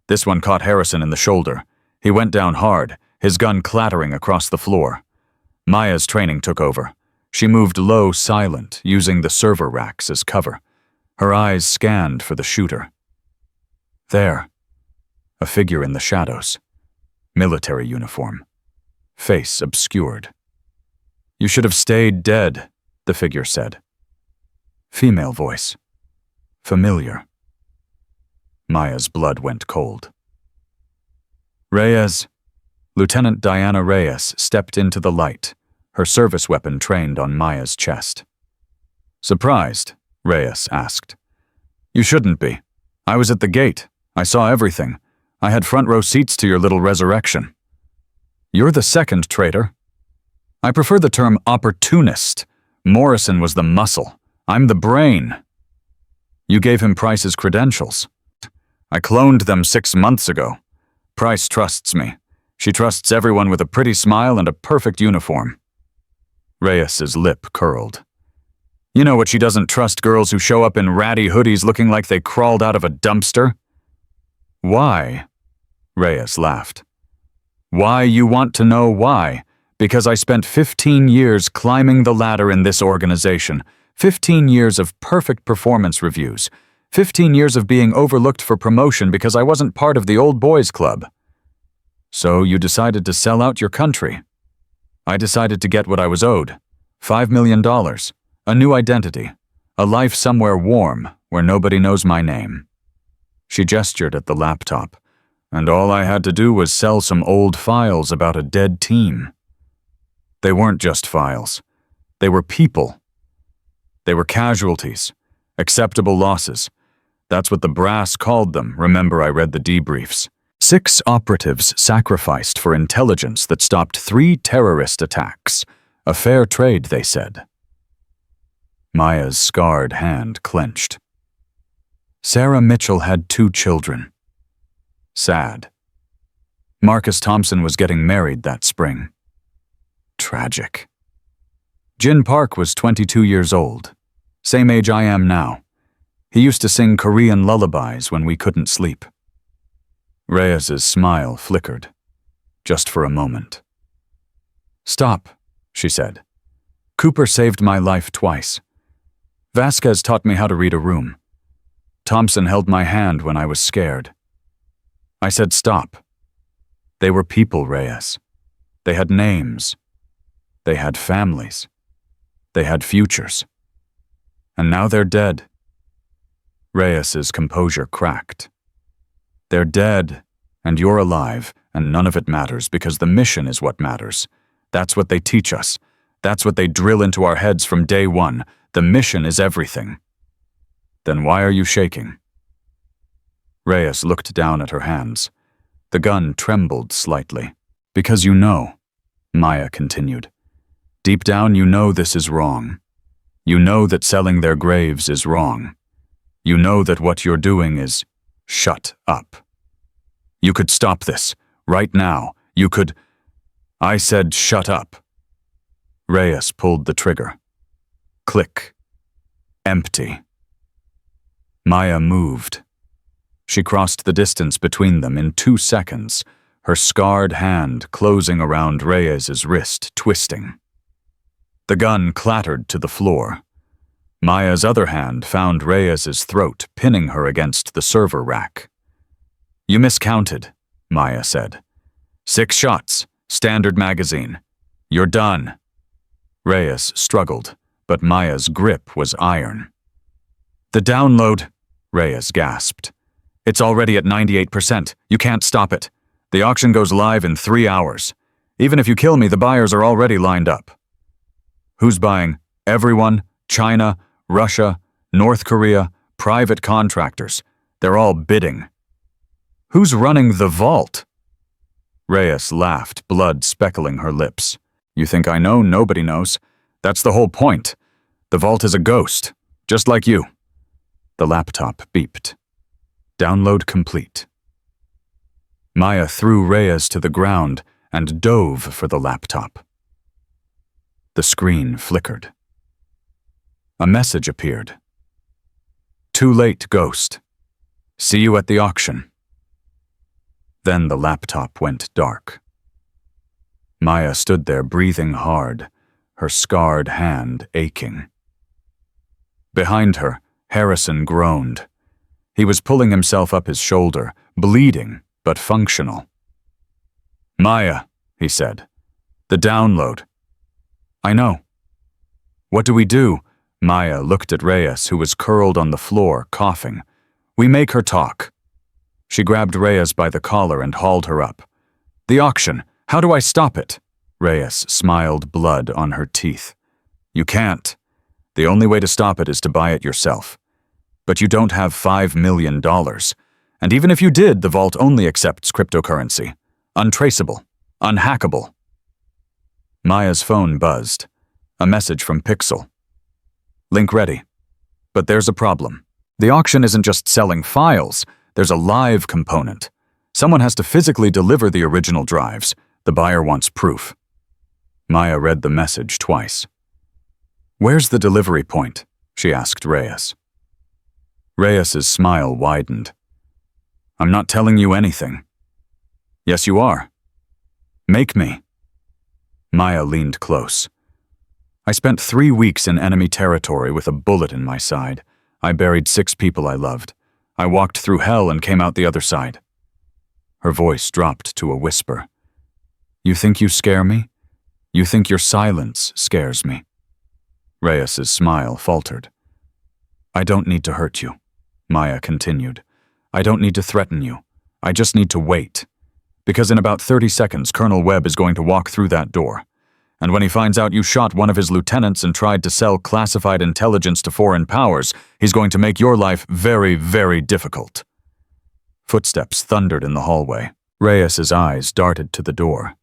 This one caught Harrison in the shoulder. He went down hard, his gun clattering across the floor. Maya's training took over. She moved low, silent, using the server racks as cover. Her eyes scanned for the shooter. There. A figure in the shadows. Military uniform. Face obscured. You should have stayed dead, the figure said. Female voice. Familiar. Maya's blood went cold. Reyes. Lieutenant Diana Reyes stepped into the light, her service weapon trained on Maya's chest. Surprised? Reyes asked. You shouldn't be. I was at the gate. I saw everything. I had front row seats to your little resurrection. You're the second traitor. I prefer the term opportunist. Morrison was the muscle. I'm the brain. You gave him Price's credentials. I cloned them 6 months ago. Price trusts me. She trusts everyone with a pretty smile and a perfect uniform. Reyes's lip curled. You know what she doesn't trust girls who show up in ratty hoodies looking like they crawled out of a dumpster? Why? Reyes laughed. Why you want to know why? Because I spent 15 years climbing the ladder in this organization, 15 years of perfect performance reviews, 15 years of being overlooked for promotion because I wasn't part of the old boys club. So you decided to sell out your country. I decided to get what I was owed. $5 million, a new identity, a life somewhere warm where nobody knows my name. She gestured at the laptop, and all I had to do was sell some old files about a dead team. They weren't just files. They were people. They were casualties, acceptable losses. That's what the brass called them. Remember, I read the debriefs. 6 operatives sacrificed for intelligence that stopped 3 terrorist attacks. A fair trade, they said. Maya's scarred hand clenched. Sarah Mitchell had 2 children. Sad. Marcus Thompson was getting married that spring. Tragic. Jin Park was 22 years old, same age I am now. He used to sing Korean lullabies when we couldn't sleep. Reyes's smile flickered, just for a moment. Stop, she said. Cooper saved my life twice. Vasquez taught me how to read a room. Thompson held my hand when I was scared. I said stop. They were people, Reyes. They had names. They had families. They had futures. And now they're dead. Reyes's composure cracked. They're dead, and you're alive, and none of it matters because the mission is what matters. That's what they teach us. That's what they drill into our heads from day one. The mission is everything. Then why are you shaking? Reyes looked down at her hands. The gun trembled slightly. Because you know, Maya continued. Deep down you know this is wrong. You know that selling their graves is wrong. You know that what you're doing is shut up. You could stop this, right now. You could... I said shut up. Reyes pulled the trigger. Click. Empty. Maya moved. She crossed the distance between them in 2 seconds, her scarred hand closing around Reyes's wrist, twisting. The gun clattered to the floor. Maya's other hand found Reyes's throat, pinning her against the server rack. You miscounted, Maya said. 6 shots, standard magazine. You're done. Reyes struggled, but Maya's grip was iron. The download, Reyes gasped. It's already at 98%. You can't stop it. The auction goes live in 3 hours. Even if you kill me, the buyers are already lined up. Who's buying? Everyone? China? Russia, North Korea, private contractors. They're all bidding. Who's running the vault? Reyes laughed, blood speckling her lips. You think I know? Nobody knows. That's the whole point. The vault is a ghost, just like you. The laptop beeped. Download complete. Maya threw Reyes to the ground and dove for the laptop. The screen flickered. A message appeared. Too late, Ghost. See you at the auction. Then the laptop went dark. Maya stood there breathing hard, her scarred hand aching. Behind her, Harrison groaned. He was pulling himself up his shoulder, bleeding but functional. Maya, he said. The download. I know. What do we do? Maya looked at Reyes, who was curled on the floor, coughing. We make her talk. She grabbed Reyes by the collar and hauled her up. The auction. How do I stop it? Reyes smiled, blood on her teeth. You can't. The only way to stop it is to buy it yourself. But you don't have $5 million. And even if you did, the vault only accepts cryptocurrency. Untraceable. Unhackable. Maya's phone buzzed. A message from Pixel. Link ready. But there's a problem. The auction isn't just selling files. There's a live component. Someone has to physically deliver the original drives. The buyer wants proof. Maya read the message twice. Where's the delivery point? She asked Reyes. Reyes's smile widened. I'm not telling you anything. Yes, you are. Make me. Maya leaned close. I spent 3 weeks in enemy territory with a bullet in my side. I buried 6 people I loved. I walked through hell and came out the other side. Her voice dropped to a whisper. You think you scare me? You think your silence scares me? Reyes's smile faltered. I don't need to hurt you, Maya continued. I don't need to threaten you. I just need to wait. Because in about 30 seconds, Colonel Webb is going to walk through that door. And when he finds out you shot one of his lieutenants and tried to sell classified intelligence to foreign powers, he's going to make your life very, very difficult. Footsteps thundered in the hallway. Reyes's eyes darted to the door.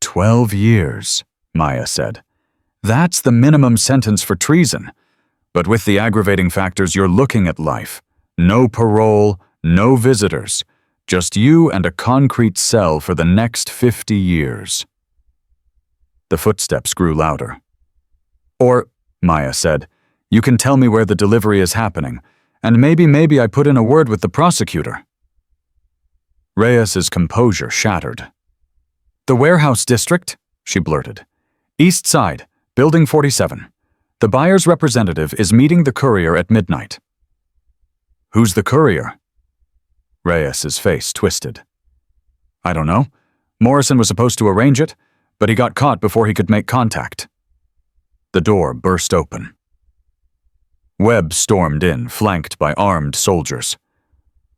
12 years, Maya said. That's the minimum sentence for treason. But with the aggravating factors, you're looking at life. No parole, no visitors. Just you and a concrete cell for the next 50 years. The footsteps grew louder. Or, Maya said, you can tell me where the delivery is happening, and maybe I put in a word with the prosecutor. Reyes's composure shattered. The warehouse district, she blurted. East Side, Building 47. The buyer's representative is meeting the courier at midnight. Who's the courier? Reyes's face twisted. I don't know. Morrison was supposed to arrange it, but he got caught before he could make contact. The door burst open. Webb stormed in, flanked by armed soldiers.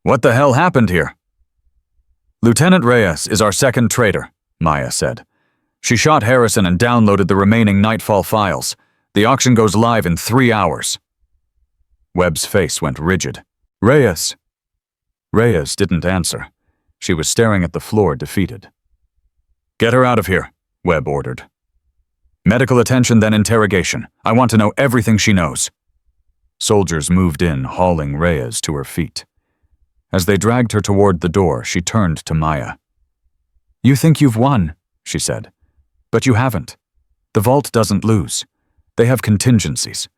What the hell happened here? Lieutenant Reyes is our second traitor, Maya said. She shot Harrison and downloaded the remaining Nightfall files. The auction goes live in 3 hours. Webb's face went rigid. Reyes. Reyes didn't answer. She was staring at the floor, defeated. Get her out of here, Webb ordered. Medical attention, then interrogation. I want to know everything she knows. Soldiers moved in, hauling Reyes to her feet. As they dragged her toward the door, she turned to Maya. You think you've won, she said. But you haven't. The vault doesn't lose. They have contingencies,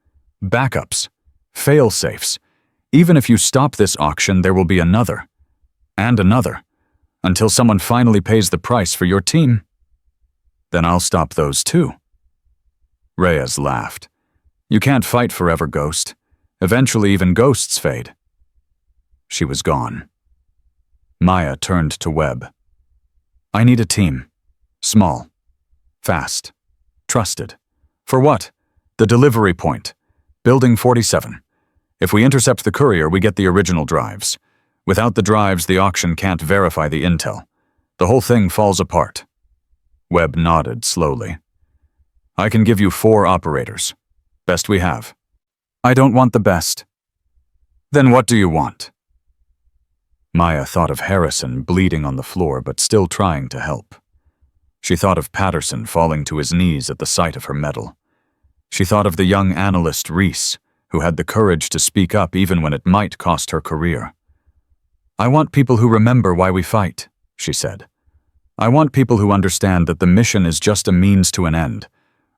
backups, fail-safes. Even if you stop this auction, there will be another, and another, until someone finally pays the price for your team. Then I'll stop those too. Reyes laughed. You can't fight forever, Ghost. Eventually even ghosts fade. She was gone. Maya turned to Webb. I need a team. Small. Fast. Trusted. For what? The delivery point. Building 47. If we intercept the courier, we get the original drives. Without the drives, the auction can't verify the intel. The whole thing falls apart. Webb nodded slowly. I can give you 4 operators. Best we have. I don't want the best. Then what do you want? Maya thought of Harrison bleeding on the floor but still trying to help. She thought of Patterson falling to his knees at the sight of her medal. She thought of the young analyst Reese, who had the courage to speak up even when it might cost her career. I want people who remember why we fight, she said. I want people who understand that the mission is just a means to an end.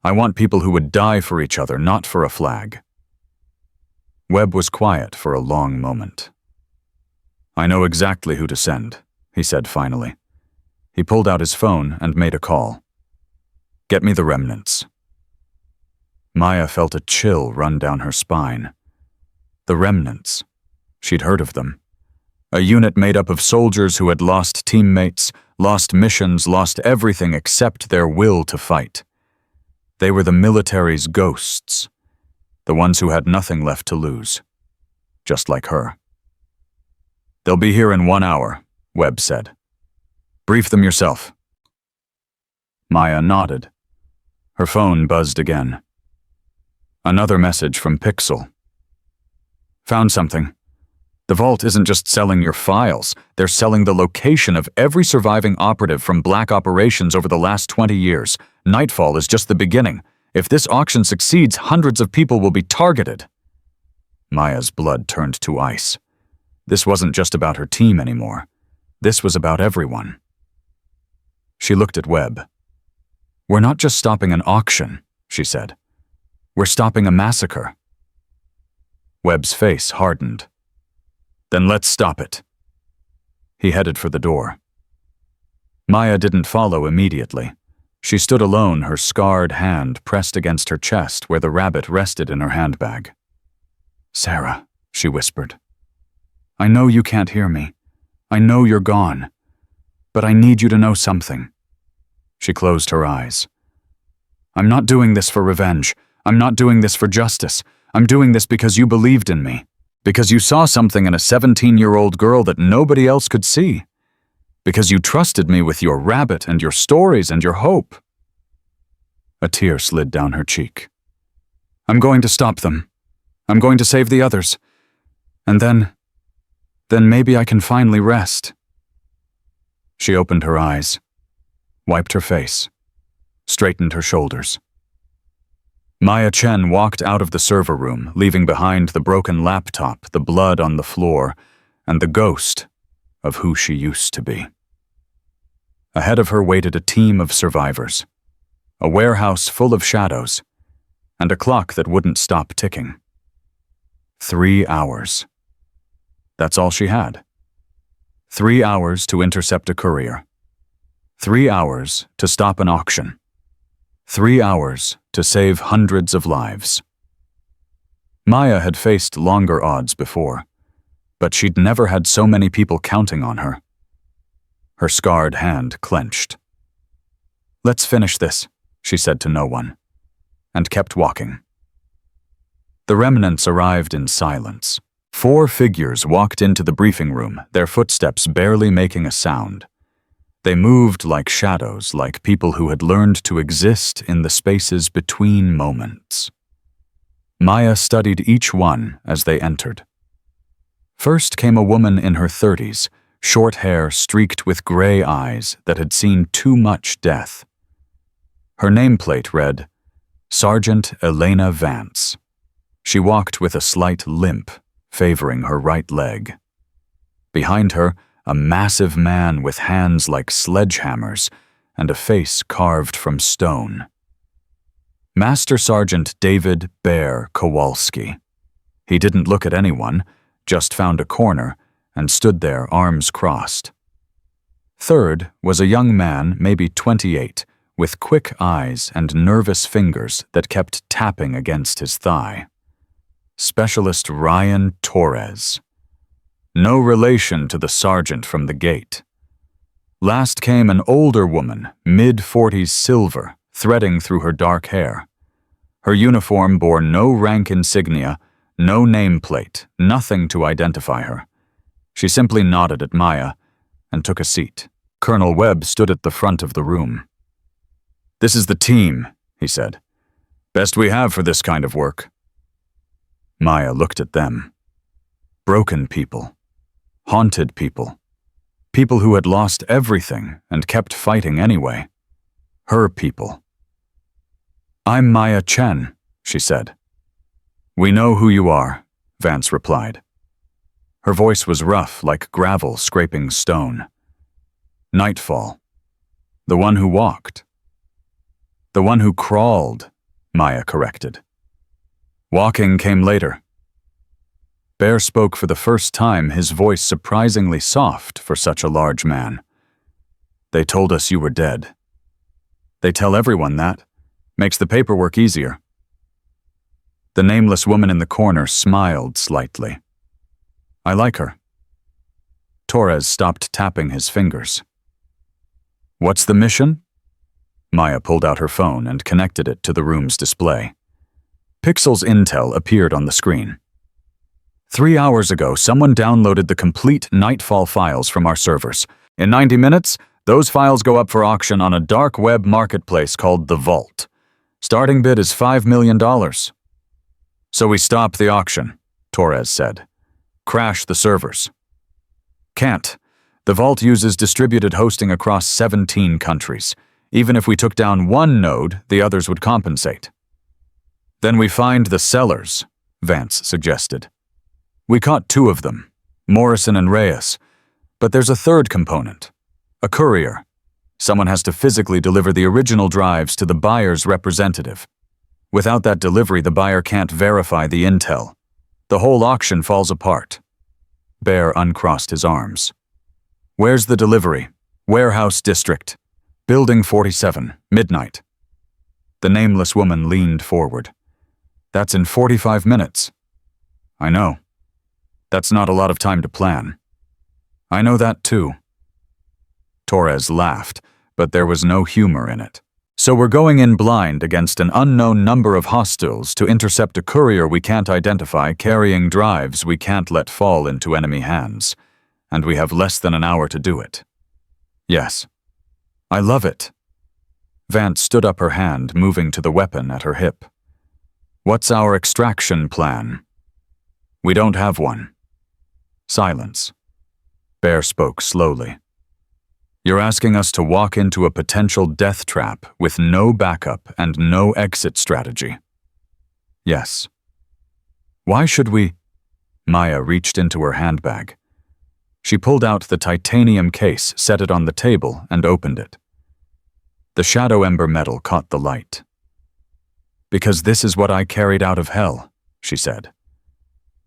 I want people who would die for each other, not for a flag. Webb was quiet for a long moment. I know exactly who to send, he said finally. He pulled out his phone and made a call. Get me the remnants. Maya felt a chill run down her spine. The remnants. She'd heard of them. A unit made up of soldiers who had lost teammates, lost missions, lost everything except their will to fight. They were the military's ghosts, the ones who had nothing left to lose, just like her. They'll be here in 1 hour, Webb said. Brief them yourself. Maya nodded. Her phone buzzed again. Another message from Pixel. Found something. The Vault isn't just selling your files, they're selling the location of every surviving operative from Black operations over the last 20 years. Nightfall is just the beginning. If this auction succeeds, hundreds of people will be targeted. Maya's blood turned to ice. This wasn't just about her team anymore. This was about everyone. She looked at Webb. We're not just stopping an auction, she said. We're stopping a massacre. Webb's face hardened. Then let's stop it. He headed for the door. Maya didn't follow immediately. She stood alone, her scarred hand pressed against her chest where the rabbit rested in her handbag. Sarah, she whispered. I know you can't hear me. I know you're gone. But I need you to know something. She closed her eyes. I'm not doing this for revenge. I'm not doing this for justice. I'm doing this because you believed in me. Because you saw something in a 17-year-old girl that nobody else could see. Because you trusted me with your rabbit and your stories and your hope. A tear slid down her cheek. I'm going to stop them. I'm going to save the others. And then maybe I can finally rest. She opened her eyes, wiped her face, straightened her shoulders. Maya Chen walked out of the server room, leaving behind the broken laptop, the blood on the floor, and the ghost of who she used to be. Ahead of her waited a team of survivors, a warehouse full of shadows, and a clock that wouldn't stop ticking. 3 hours. That's all she had. 3 hours to intercept a courier. 3 hours to stop an auction. 3 hours to save hundreds of lives. Maya had faced longer odds before, but she'd never had so many people counting on her. Her scarred hand clenched. Let's finish this, she said to no one, and kept walking. The remnants arrived in silence. 4 figures walked into the briefing room, their footsteps barely making a sound. They moved like shadows, like people who had learned to exist in the spaces between moments. Maya studied each one as they entered. First came a woman in her 30s, short hair streaked with gray eyes that had seen too much death. Her nameplate read, Sergeant Elena Vance. She walked with a slight limp, favoring her right leg. Behind her, a massive man with hands like sledgehammers and a face carved from stone. Master Sergeant David Bear Kowalski. He didn't look at anyone, just found a corner and stood there, arms crossed. Third was a young man, maybe 28, with quick eyes and nervous fingers that kept tapping against his thigh. Specialist Ryan Torres. No relation to the sergeant from the gate. Last came an older woman, mid-40s silver, threading through her dark hair. Her uniform bore no rank insignia, no nameplate, nothing to identify her. She simply nodded at Maya and took a seat. Colonel Webb stood at the front of the room. This is the team, he said. Best we have for this kind of work. Maya looked at them. Broken people. Haunted people. People who had lost everything and kept fighting anyway. Her people. "I'm Maya Chen," she said. "We know who you are," Vance replied. Her voice was rough like gravel scraping stone. "Nightfall. The one who walked." "The one who crawled," Maya corrected. "Walking came later." Bear spoke for the first time, his voice surprisingly soft for such a large man. "They told us you were dead." "They tell everyone that. Makes the paperwork easier." The nameless woman in the corner smiled slightly. "I like her." Torres stopped tapping his fingers. "What's the mission?" Maya pulled out her phone and connected it to the room's display. Pixel's intel appeared on the screen. 3 hours ago, someone downloaded the complete Nightfall files from our servers. In 90 minutes, those files go up for auction on a dark web marketplace called The Vault. Starting bid is $5 million. "So we stop the auction," Torres said. "Crash the servers." "Can't. The Vault uses distributed hosting across 17 countries. Even if we took down one node, the others would compensate." "Then we find the sellers," Vance suggested. "We caught 2 of them, Morrison and Reyes. But there's a third component. A courier. Someone has to physically deliver the original drives to the buyer's representative. Without that delivery, the buyer can't verify the intel. The whole auction falls apart." Bear uncrossed his arms. "Where's the delivery?" "Warehouse District. Building 47, midnight." The nameless woman leaned forward. "That's in 45 minutes. "I know. That's not a lot of time to plan." "I know that too." Torres laughed, but there was no humor in it. "So we're going in blind against an unknown number of hostiles to intercept a courier we can't identify carrying drives we can't let fall into enemy hands. And we have less than an hour to do it." "Yes." "I love it." Vance stood up her hand, moving to the weapon at her hip. "What's our extraction plan?" "We don't have one." Silence. Bear spoke slowly. "You're asking us to walk into a potential death trap with no backup and no exit strategy." "Yes." "Why should we—" Maya reached into her handbag. She pulled out the titanium case, set it on the table, and opened it. The shadow ember metal caught the light. "Because this is what I carried out of hell," she said.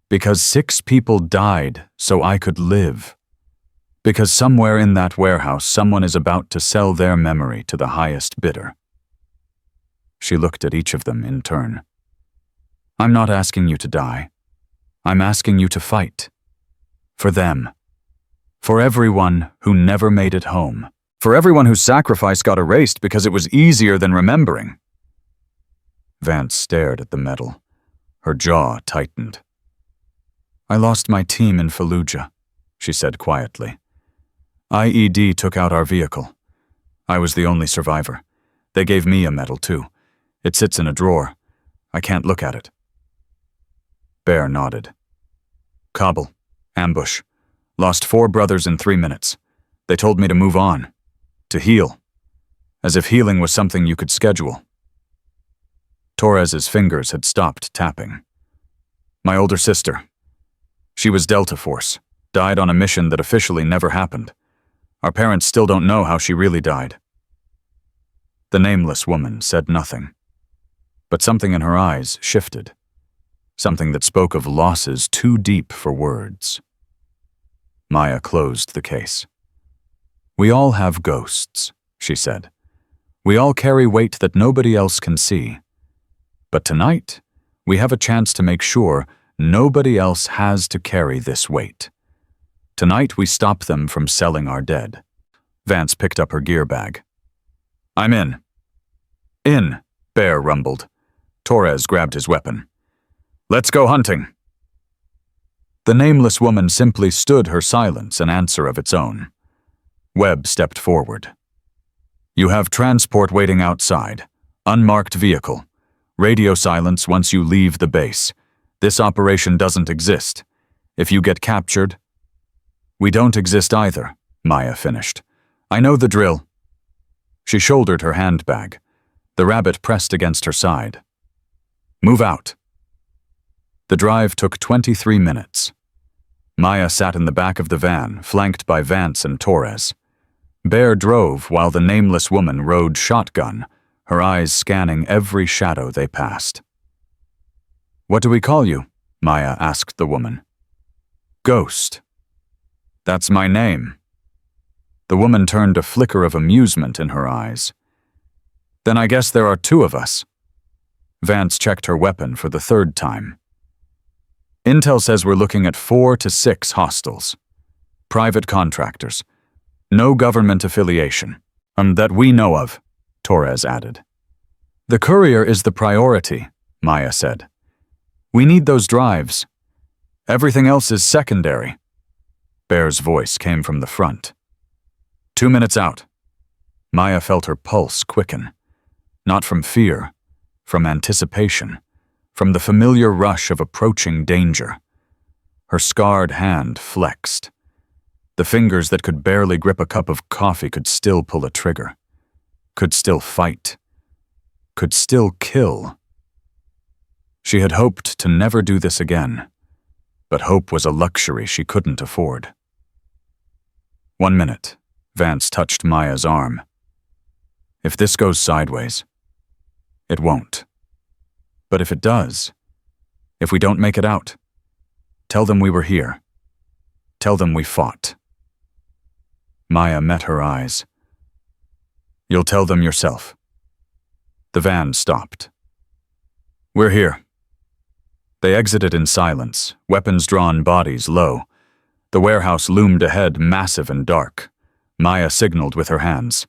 "Because 6 people died so I could live. Because somewhere in that warehouse someone is about to sell their memory to the highest bidder." She looked at each of them in turn. "I'm not asking you to die. I'm asking you to fight. For them. For everyone who never made it home. For everyone whose sacrifice got erased because it was easier than remembering." Vance stared at the metal. Her jaw tightened. "I lost my team in Fallujah," she said quietly. "IED took out our vehicle. I was the only survivor. They gave me a medal, too. It sits in a drawer. I can't look at it." Bear nodded. "Kabul. Ambush. Lost 4 brothers in 3 minutes. They told me to move on. To heal. As if healing was something you could schedule." Torres's fingers had stopped tapping. "My older sister. She was Delta Force. Died on a mission that officially never happened. Our parents still don't know how she really died." The nameless woman said nothing. But something in her eyes shifted. Something that spoke of losses too deep for words. Maya closed the case. "We all have ghosts," she said. "We all carry weight that nobody else can see. But tonight, we have a chance to make sure nobody else has to carry this weight. Tonight we stop them from selling our dead." Vance picked up her gear bag. "I'm in." "In," Bear rumbled. Torres grabbed his weapon. "Let's go hunting." The nameless woman simply stood her silence an answer of its own. Webb stepped forward. "You have transport waiting outside. Unmarked vehicle. Radio silence once you leave the base. This operation doesn't exist. If you get captured, we don't exist either, Maya finished. I know the drill. She shouldered her handbag. The rabbit pressed against her side. Move out. The drive took 23 minutes. Maya sat in the back of the van, flanked by Vance and Torres. Bear drove while the nameless woman rode shotgun, her eyes scanning every shadow they passed. What do we call you? Maya asked the woman. Ghost. That's my name. The woman turned a flicker of amusement in her eyes. Then I guess there are two of us. Vance checked her weapon for the third time. Intel says we're looking at 4 to 6 hostiles. Private contractors. No government affiliation. That we know of, Torres added. The courier is the priority, Maya said. We need those drives. Everything else is secondary. Bear's voice came from the front. 2 minutes out. Maya felt her pulse quicken. Not from fear, from anticipation, from the familiar rush of approaching danger. Her scarred hand flexed. The fingers that could barely grip a cup of coffee could still pull a trigger, could still fight, could still kill. She had hoped to never do this again, but hope was a luxury she couldn't afford. 1 minute. Vance touched Maya's arm. If this goes sideways, it won't. But if it does, if we don't make it out, tell them we were here. Tell them we fought. Maya met her eyes. You'll tell them yourself. The van stopped. We're here. They exited in silence, weapons drawn, bodies low. The warehouse loomed ahead, massive and dark. Maya signaled with her hands.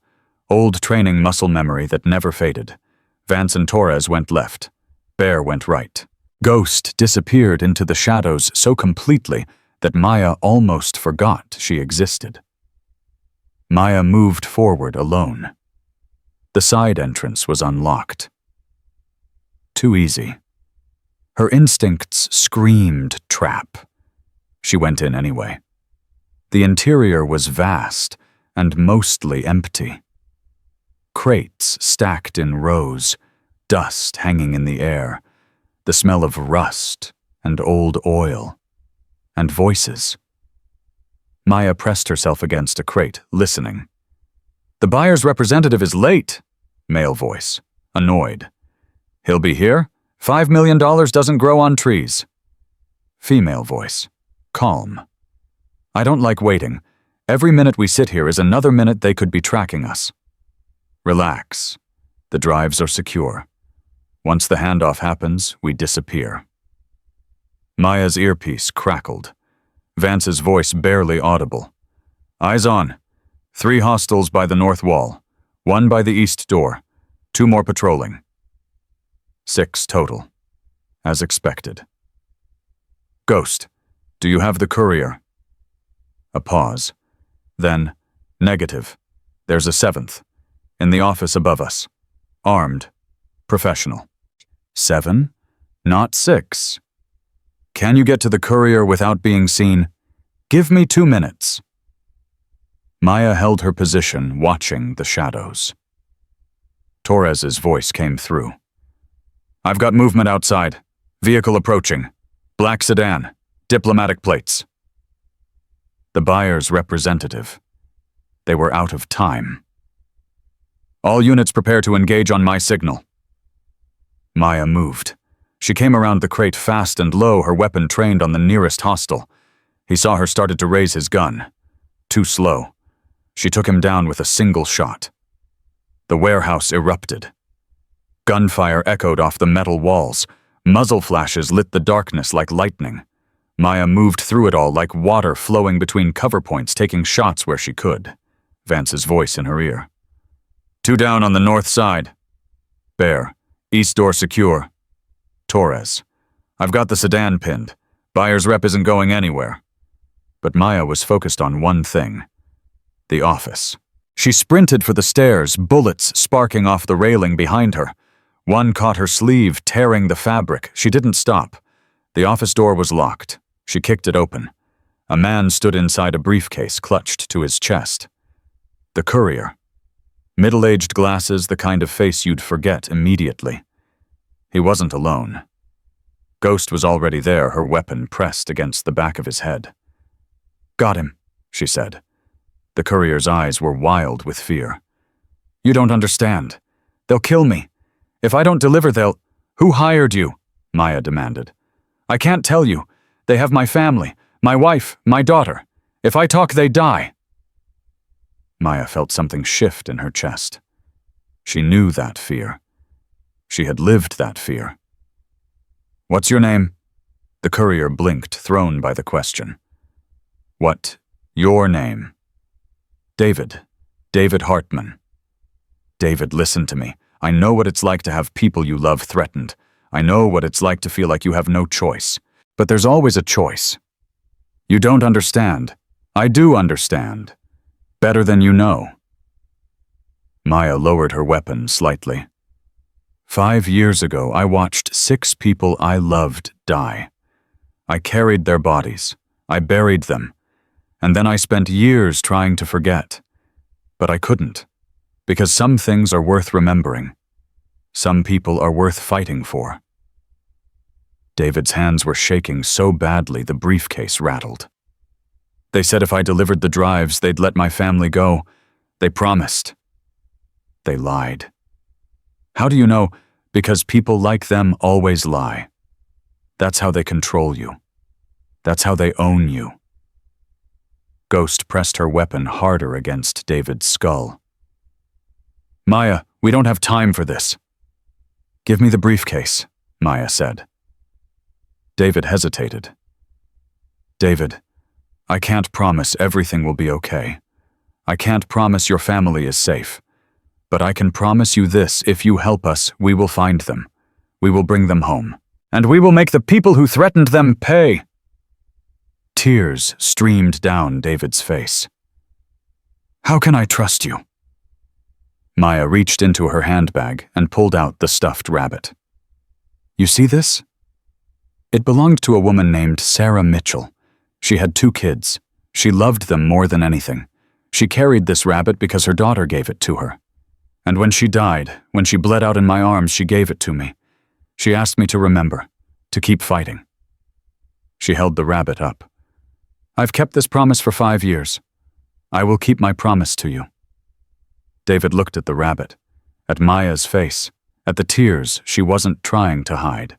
Old training muscle memory that never faded. Vance and Torres went left. Bear went right. Ghost disappeared into the shadows so completely that Maya almost forgot she existed. Maya moved forward alone. The side entrance was unlocked. Too easy. Her instincts screamed trap. She went in anyway. The interior was vast and mostly empty. Crates stacked in rows, dust hanging in the air, the smell of rust and old oil, and voices. Maya pressed herself against a crate, listening. The buyer's representative is late, male voice, annoyed. He'll be here. $5 million doesn't grow on trees. Female voice, calm. I don't like waiting. Every minute we sit here is another minute they could be tracking us. Relax. The drives are secure. Once the handoff happens, we disappear. Maya's earpiece crackled. Vance's voice barely audible. Eyes on. 3 hostiles by the north wall. 1 by the east door. 2 more patrolling. 6 total. As expected. Ghost, do you have the courier? A pause. Then, negative. There's a 7th. In the office above us. Armed. Professional. 7? Not 6. Can you get to the courier without being seen? Give me 2 minutes. Maya held her position, watching the shadows. Torres's voice came through. I've got movement outside. Vehicle approaching. Black sedan. Diplomatic plates. The buyer's representative. They were out of time. All units prepare to engage on my signal. Maya moved. She came around the crate fast and low, her weapon trained on the nearest hostile. He saw her started to raise his gun. Too slow. She took him down with a single shot. The warehouse erupted. Gunfire echoed off the metal walls. Muzzle flashes lit the darkness like lightning. Maya moved through it all like water flowing between cover points, taking shots where she could. Vance's voice in her ear. 2 down on the north side. Bear. East door secure. Torres. I've got the sedan pinned. Buyer's rep isn't going anywhere. But Maya was focused on one thing. The office. She sprinted for the stairs, bullets sparking off the railing behind her. One caught her sleeve, tearing the fabric. She didn't stop. The office door was locked. She kicked it open. A man stood inside a briefcase clutched to his chest. The courier. Middle-aged glasses, the kind of face you'd forget immediately. He wasn't alone. Ghost was already there, her weapon pressed against the back of his head. "Got him," she said. The courier's eyes were wild with fear. "You don't understand. They'll kill me. If I don't deliver, they'll—" "Who hired you?" Maya demanded. "I can't tell you. They have my family, my wife, my daughter. If I talk, they die." Maya felt something shift in her chest. She knew that fear. She had lived that fear. "What's your name?" The courier blinked, thrown by the question. "What? Your name?" "David. David Hartman." "David, listen to me. I know what it's like to have people you love threatened. I know what it's like to feel like you have no choice. But there's always a choice. You don't understand. I do understand. Better than you know." Maya lowered her weapon slightly. 5 years ago, I watched 6 people I loved die. I carried their bodies. I buried them. And then I spent years trying to forget. But I couldn't. Because some things are worth remembering. Some people are worth fighting for. David's hands were shaking so badly the briefcase rattled. "They said if I delivered the drives, they'd let my family go. They promised. They lied." "How do you know?" "Because people like them always lie. That's how they control you. That's how they own you." Ghost pressed her weapon harder against David's skull. "Maya, we don't have time for this." "Give me the briefcase," Maya said. David hesitated. "David, I can't promise everything will be okay. I can't promise your family is safe. But I can promise you this, if you help us, we will find them. We will bring them home. And we will make the people who threatened them pay." Tears streamed down David's face. "How can I trust you?" Maya reached into her handbag and pulled out the stuffed rabbit. "You see this? It belonged to a woman named Sarah Mitchell. She had 2 kids. She loved them more than anything. She carried this rabbit because her daughter gave it to her. And when she died, when she bled out in my arms, she gave it to me. She asked me to remember, to keep fighting." She held the rabbit up. "I've kept this promise for 5 years. I will keep my promise to you." David looked at the rabbit, at Maya's face, at the tears she wasn't trying to hide.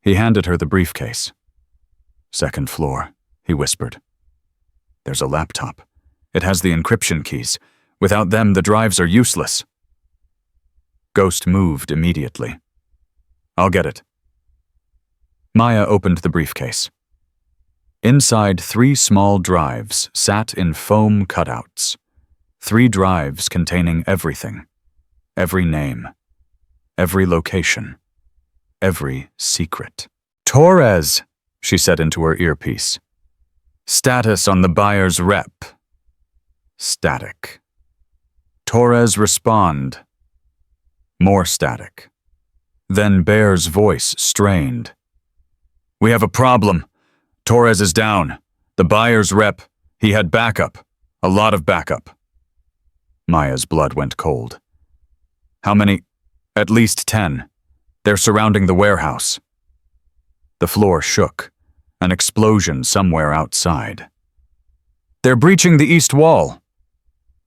He handed her the briefcase. "Second floor," he whispered. "There's a laptop. It has the encryption keys. Without them, the drives are useless." Ghost moved immediately. "I'll get it." Maya opened the briefcase. Inside, 3 small drives sat in foam cutouts. 3 drives containing everything. Every name. Every location. Every secret. "Torres," she said into her earpiece. "Status on the buyer's rep." Static. "Torres, respond." More static. Then Bear's voice strained. "We have a problem. Torres is down. The buyer's rep, he had backup. A lot of backup." Maya's blood went cold. "How many?" "At least 10. They're surrounding the warehouse." The floor shook. An explosion somewhere outside. "They're breaching the east wall."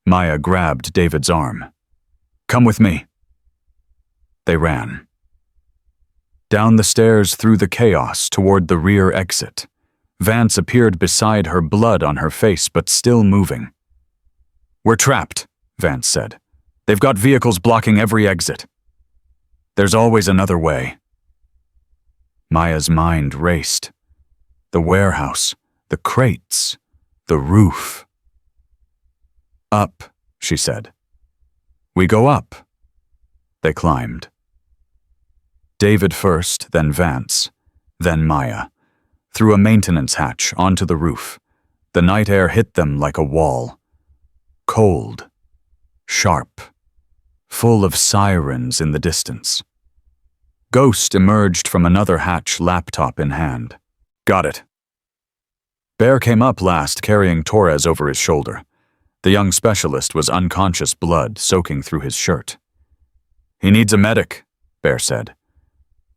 Maya grabbed David's arm. "Come with me." They ran. Down the stairs through the chaos toward the rear exit. Vance appeared beside her, blood on her face but still moving. "We're trapped," Vance said. "They've got vehicles blocking every exit." "There's always another way." Maya's mind raced. The warehouse, the crates, the roof. "Up," she said. "We go up." They climbed. David first, then Vance, then Maya, through a maintenance hatch onto the roof. The night air hit them like a wall. Cold, sharp, full of sirens in the distance. Ghost emerged from another hatch, laptop in hand. Got it. Bear came up last, carrying Torres over his shoulder. The young specialist was unconscious, blood soaking through his shirt. He needs a medic, Bear said.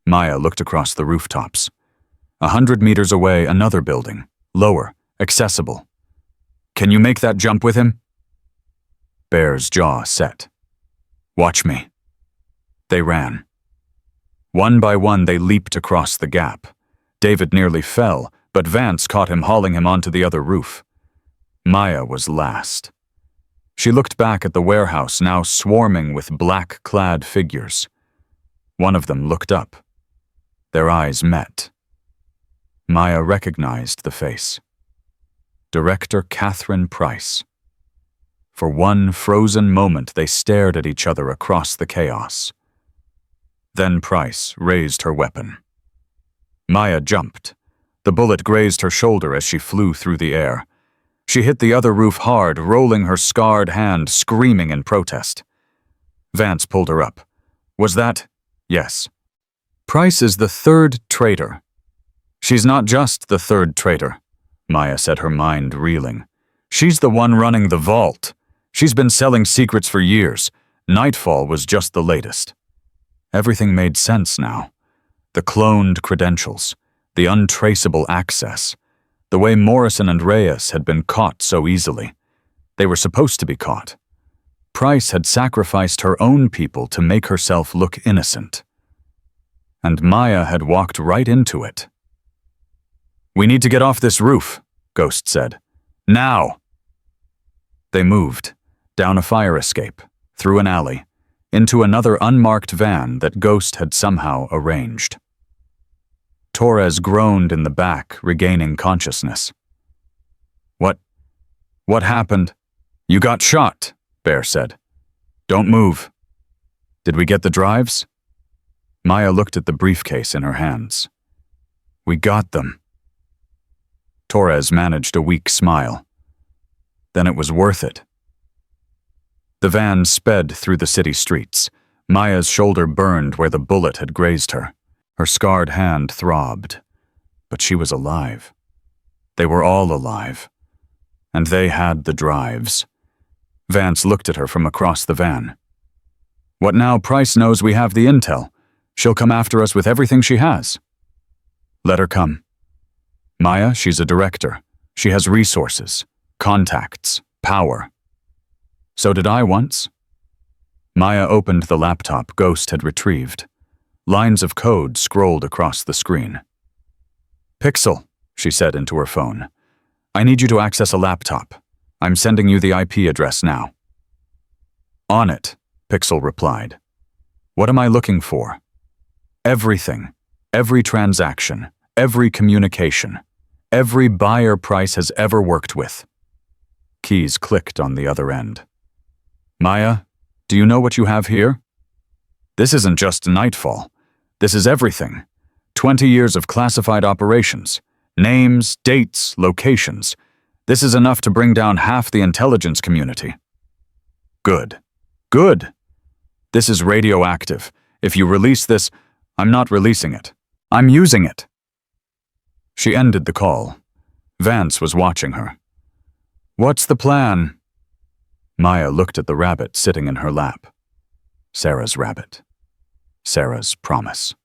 Maya looked across the rooftops. 100 meters away, another building, lower, accessible. Can you make that jump with him? Bear's jaw set. Watch me. They ran. One by one, they leaped across the gap. David nearly fell, but Vance caught him, hauling him onto the other roof. Maya was last. She looked back at the warehouse, now swarming with black-clad figures. One of them looked up. Their eyes met. Maya recognized the face. Director Catherine Price. For one frozen moment, they stared at each other across the chaos. Then Price raised her weapon. Maya jumped. The bullet grazed her shoulder as she flew through the air. She hit the other roof hard, rolling her scarred hand, screaming in protest. Vance pulled her up. Was that? Yes. Price is the third traitor. She's not just the third traitor, Maya said, her mind reeling. She's the one running the vault. She's been selling secrets for years. Nightfall was just the latest. Everything made sense now. The cloned credentials, the untraceable access, the way Morrison and Reyes had been caught so easily. They were supposed to be caught. Price had sacrificed her own people to make herself look innocent. And Maya had walked right into it. We need to get off this roof, Ghost said. Now! They moved, down a fire escape, through an alley, into another unmarked van that Ghost had somehow arranged. Torres groaned in the back, regaining consciousness. What happened? You got shot, Bear said. Don't move. Did we get the drives? Maya looked at the briefcase in her hands. We got them. Torres managed a weak smile. Then it was worth it. The van sped through the city streets. Maya's shoulder burned where the bullet had grazed her. Her scarred hand throbbed. But she was alive. They were all alive. And they had the drives. Vance looked at her from across the van. What now? Price knows we have the intel. She'll come after us with everything she has. Let her come. Maya, she's a director. She has resources, contacts, power. So did I once. Maya opened the laptop Ghost had retrieved. Lines of code scrolled across the screen. Pixel, she said into her phone. I need you to access a laptop. I'm sending you the IP address now. On it, Pixel replied. What am I looking for? Everything. Every transaction. Every communication. Every buyer Price has ever worked with. Keys clicked on the other end. Maya, do you know what you have here? This isn't just Nightfall. This is everything. 20 years of classified operations. Names, dates, locations. This is enough to bring down half the intelligence community. Good. Good. This is radioactive. If you release this, I'm not releasing it. I'm using it. She ended the call. Vance was watching her. What's the plan? Maya looked at the rabbit sitting in her lap. Sarah's rabbit. Sarah's promise.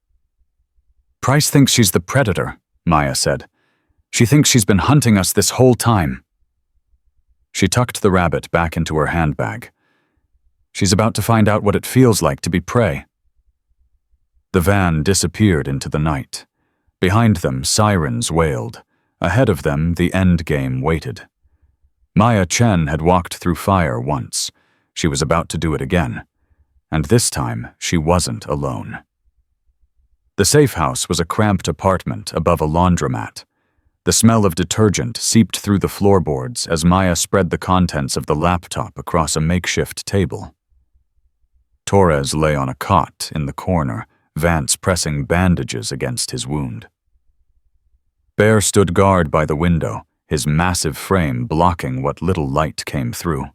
Price thinks she's the predator, Maya said. She thinks she's been hunting us this whole time. She tucked the rabbit back into her handbag. She's about to find out what it feels like to be prey. The van disappeared into the night. Behind them, sirens wailed. Ahead of them, the end game waited. Maya Chen had walked through fire once. She was about to do it again. And this time, she wasn't alone. The safe house was a cramped apartment above a laundromat. The smell of detergent seeped through the floorboards as Maya spread the contents of the laptop across a makeshift table. Torres lay on a cot in the corner, Vance pressing bandages against his wound. Bear stood guard by the window, his massive frame blocking what little light came through.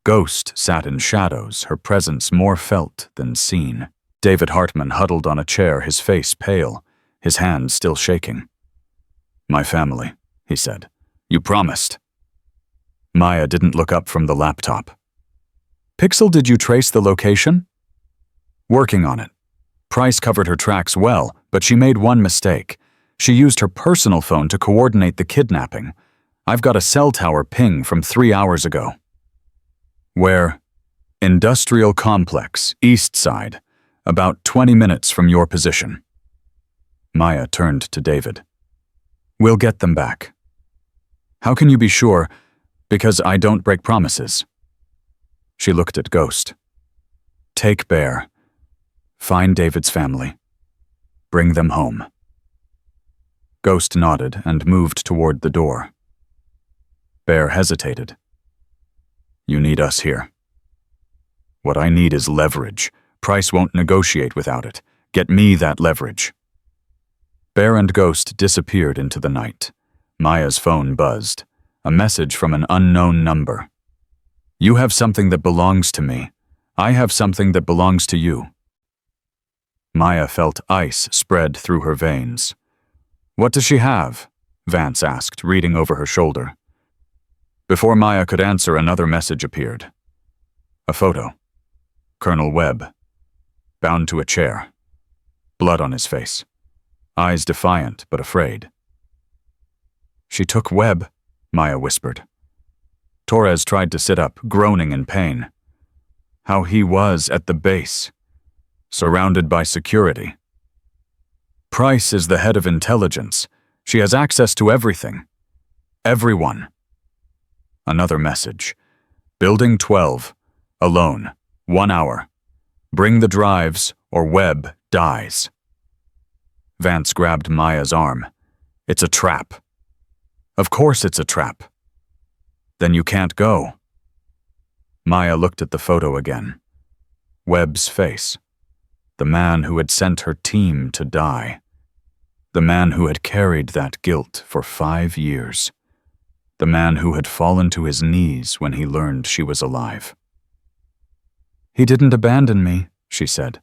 Ghost sat in shadows, her presence more felt than seen. David Hartman huddled on a chair, his face pale, his hands still shaking. "My family," he said. "You promised." Maya didn't look up from the laptop. "Pixel, did you trace the location?" "Working on it. Price covered her tracks well, but she made one mistake. She used her personal phone to coordinate the kidnapping. I've got a cell tower ping from 3 hours ago." "Where?" "Industrial complex, east side, about 20 minutes from your position." Maya turned to David. "We'll get them back." "How can you be sure?" "Because I don't break promises." She looked at Ghost. "Take Bear. Find David's family. Bring them home." Ghost nodded and moved toward the door. Bear hesitated. "You need us here." "What I need is leverage. Price won't negotiate without it. Get me that leverage." Bear and Ghost disappeared into the night. Maya's phone buzzed. A message from an unknown number. "You have something that belongs to me. I have something that belongs to you." Maya felt ice spread through her veins. "What does she have?" Vance asked, reading over her shoulder. Before Maya could answer, another message appeared. A photo. Colonel Webb, bound to a chair. Blood on his face. Eyes defiant but afraid. "She took Webb," Maya whispered. Torres tried to sit up, groaning in pain. How he was at the base, surrounded by security. "Price is the head of intelligence. She has access to everything. Everyone." Another message. "Building 12. Alone. 1 hour. Bring the drives or Webb dies." Vance grabbed Maya's arm. "It's a trap." "Of course it's a trap." "Then you can't go." Maya looked at the photo again. Webb's face. The man who had sent her team to die. The man who had carried that guilt for 5 years. The man who had fallen to his knees when he learned she was alive. "He didn't abandon me," she said.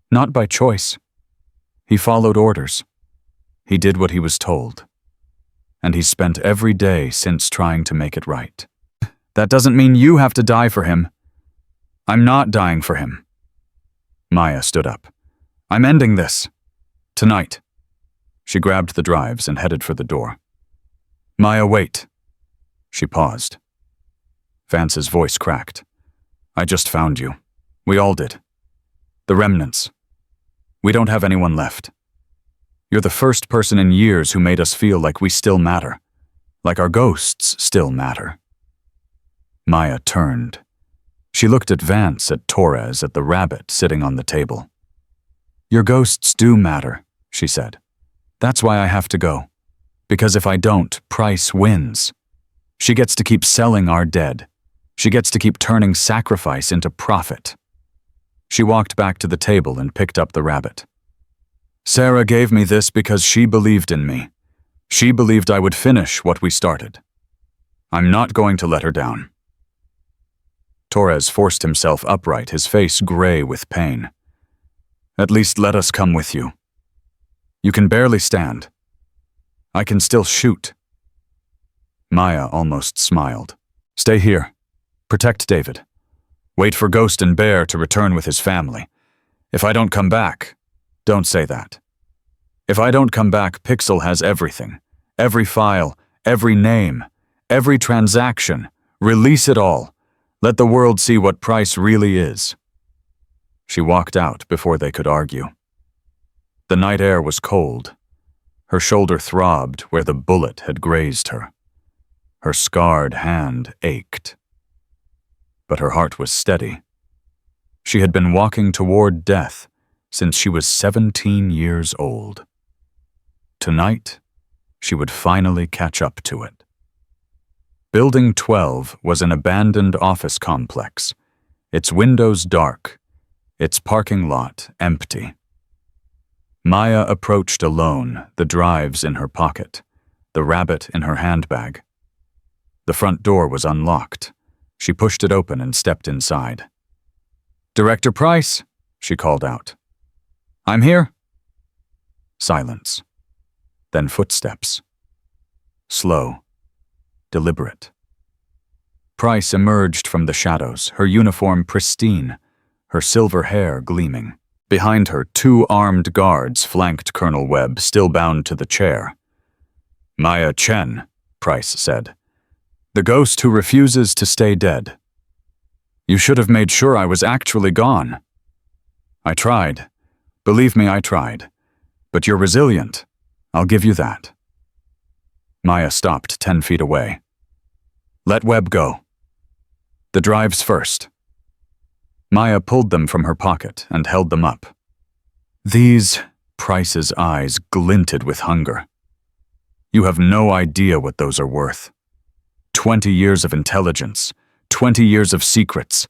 "Not by choice. He followed orders. He did what he was told. And he spent every day since trying to make it right." "That doesn't mean you have to die for him." "I'm not dying for him." Maya stood up. "I'm ending this. Tonight." She grabbed the drives and headed for the door. "Maya, wait." She paused. Vance's voice cracked. "I just found you. We all did. The remnants. We don't have anyone left. You're the first person in years who made us feel like we still matter. Like our ghosts still matter." Maya turned. She looked at Vance, at Torres, at the rabbit sitting on the table. "Your ghosts do matter," she said. "That's why I have to go. Because if I don't, Price wins. She gets to keep selling our dead. She gets to keep turning sacrifice into profit." She walked back to the table and picked up the rabbit. "Sarah gave me this because she believed in me. She believed I would finish what we started. I'm not going to let her down." Torres forced himself upright, his face gray with pain. "At least let us come with you. You can barely stand. I can still shoot." Maya almost smiled. "Stay here. Protect David. Wait for Ghost and Bear to return with his family. If I don't come back, don't say that. If I don't come back, Pixel has everything. Every file, every name, every transaction. Release it all. Let the world see what Price really is." She walked out before they could argue. The night air was cold. Her shoulder throbbed where the bullet had grazed her. Her scarred hand ached. But her heart was steady. She had been walking toward death since she was 17 years old. Tonight, she would finally catch up to it. Building 12 was an abandoned office complex, its windows dark, its parking lot empty. Maya approached alone, the drives in her pocket, the rabbit in her handbag. The front door was unlocked. She pushed it open and stepped inside. "Director Price," she called out. I'm here. Silence. Then footsteps. Slow. Deliberate. Price emerged from the shadows, her uniform pristine, her silver hair gleaming. Behind her, 2 armed guards flanked Colonel Webb, still bound to the chair. Maya Chen, Price said. The ghost who refuses to stay dead. You should have made sure I was actually gone. I tried. Believe me, I tried. But you're resilient. I'll give you that. Maya stopped 10 feet away. Let Webb go. The drives first. Maya pulled them from her pocket and held them up. These, Price's eyes glinted with hunger. You have no idea what those are worth. 20 years of intelligence, 20 years of secrets.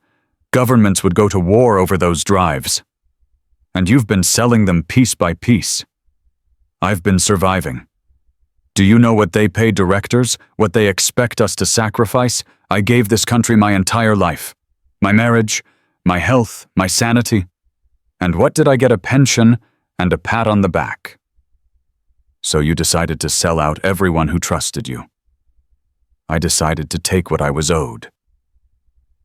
Governments would go to war over those drives. And you've been selling them piece by piece. I've been surviving. Do you know what they pay directors, what they expect us to sacrifice? I gave this country my entire life. My marriage, my health, my sanity. And what did I get? A pension and a pat on the back. So you decided to sell out everyone who trusted you. I decided to take what I was owed.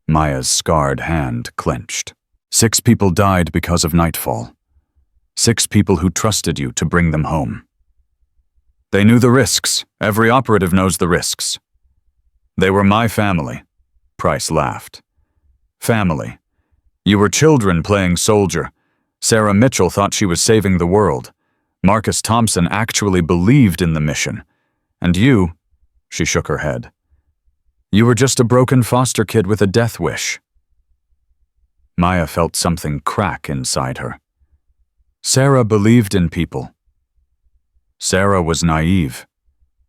Maya's scarred hand clenched. 6 people died because of nightfall. 6 people who trusted you to bring them home. They knew the risks. Every operative knows the risks. They were my family. Price laughed. Family. You were children playing soldier. Sarah Mitchell thought she was saving the world. Marcus Thompson actually believed in the mission. And you, she shook her head. You were just a broken foster kid with a death wish. Maya felt something crack inside her. Sarah believed in people. Sarah was naive.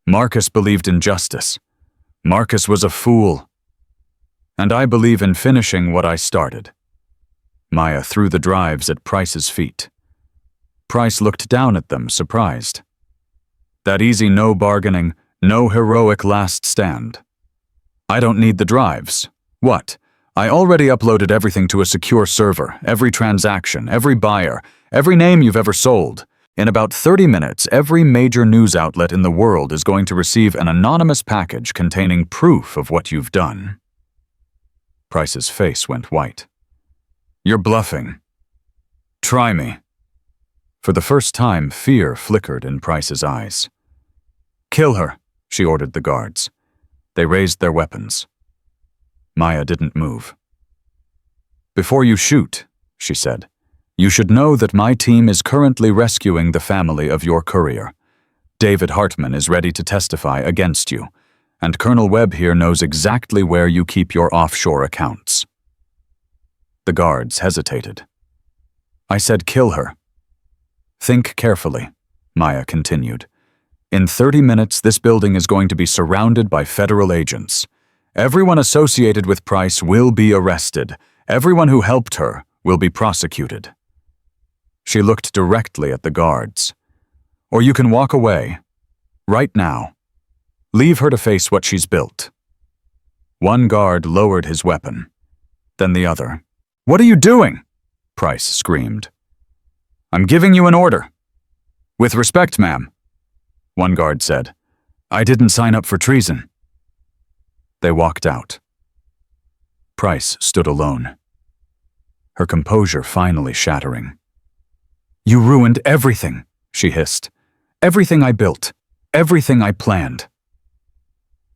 Marcus believed in justice. Marcus was a fool. And I believe in finishing what I started. Maya threw the drives at Price's feet. Price looked down at them, surprised. That easy no bargaining, no heroic last stand. I don't need the drives. What? I already uploaded everything to a secure server, every transaction, every buyer, every name you've ever sold. In about 30 minutes, every major news outlet in the world is going to receive an anonymous package containing proof of what you've done. Price's face went white. You're bluffing. Try me. For the first time, fear flickered in Price's eyes. Kill her, she ordered the guards. They raised their weapons. Maya didn't move. Before you shoot, she said, you should know that my team is currently rescuing the family of your courier. David Hartman is ready to testify against you, and Colonel Webb here knows exactly where you keep your offshore accounts. The guards hesitated. I said kill her. Think carefully, Maya continued. In 30 minutes, this building is going to be surrounded by federal agents. Everyone associated with Price will be arrested. Everyone who helped her will be prosecuted. She looked directly at the guards. Or you can walk away. Right now. Leave her to face what she's built. One guard lowered his weapon. Then the other. What are you doing? Price screamed. I'm giving you an order. With respect, ma'am. One guard said. I didn't sign up for treason. They walked out. Price stood alone. Her composure finally shattering. You ruined everything, she hissed. Everything I built. Everything I planned.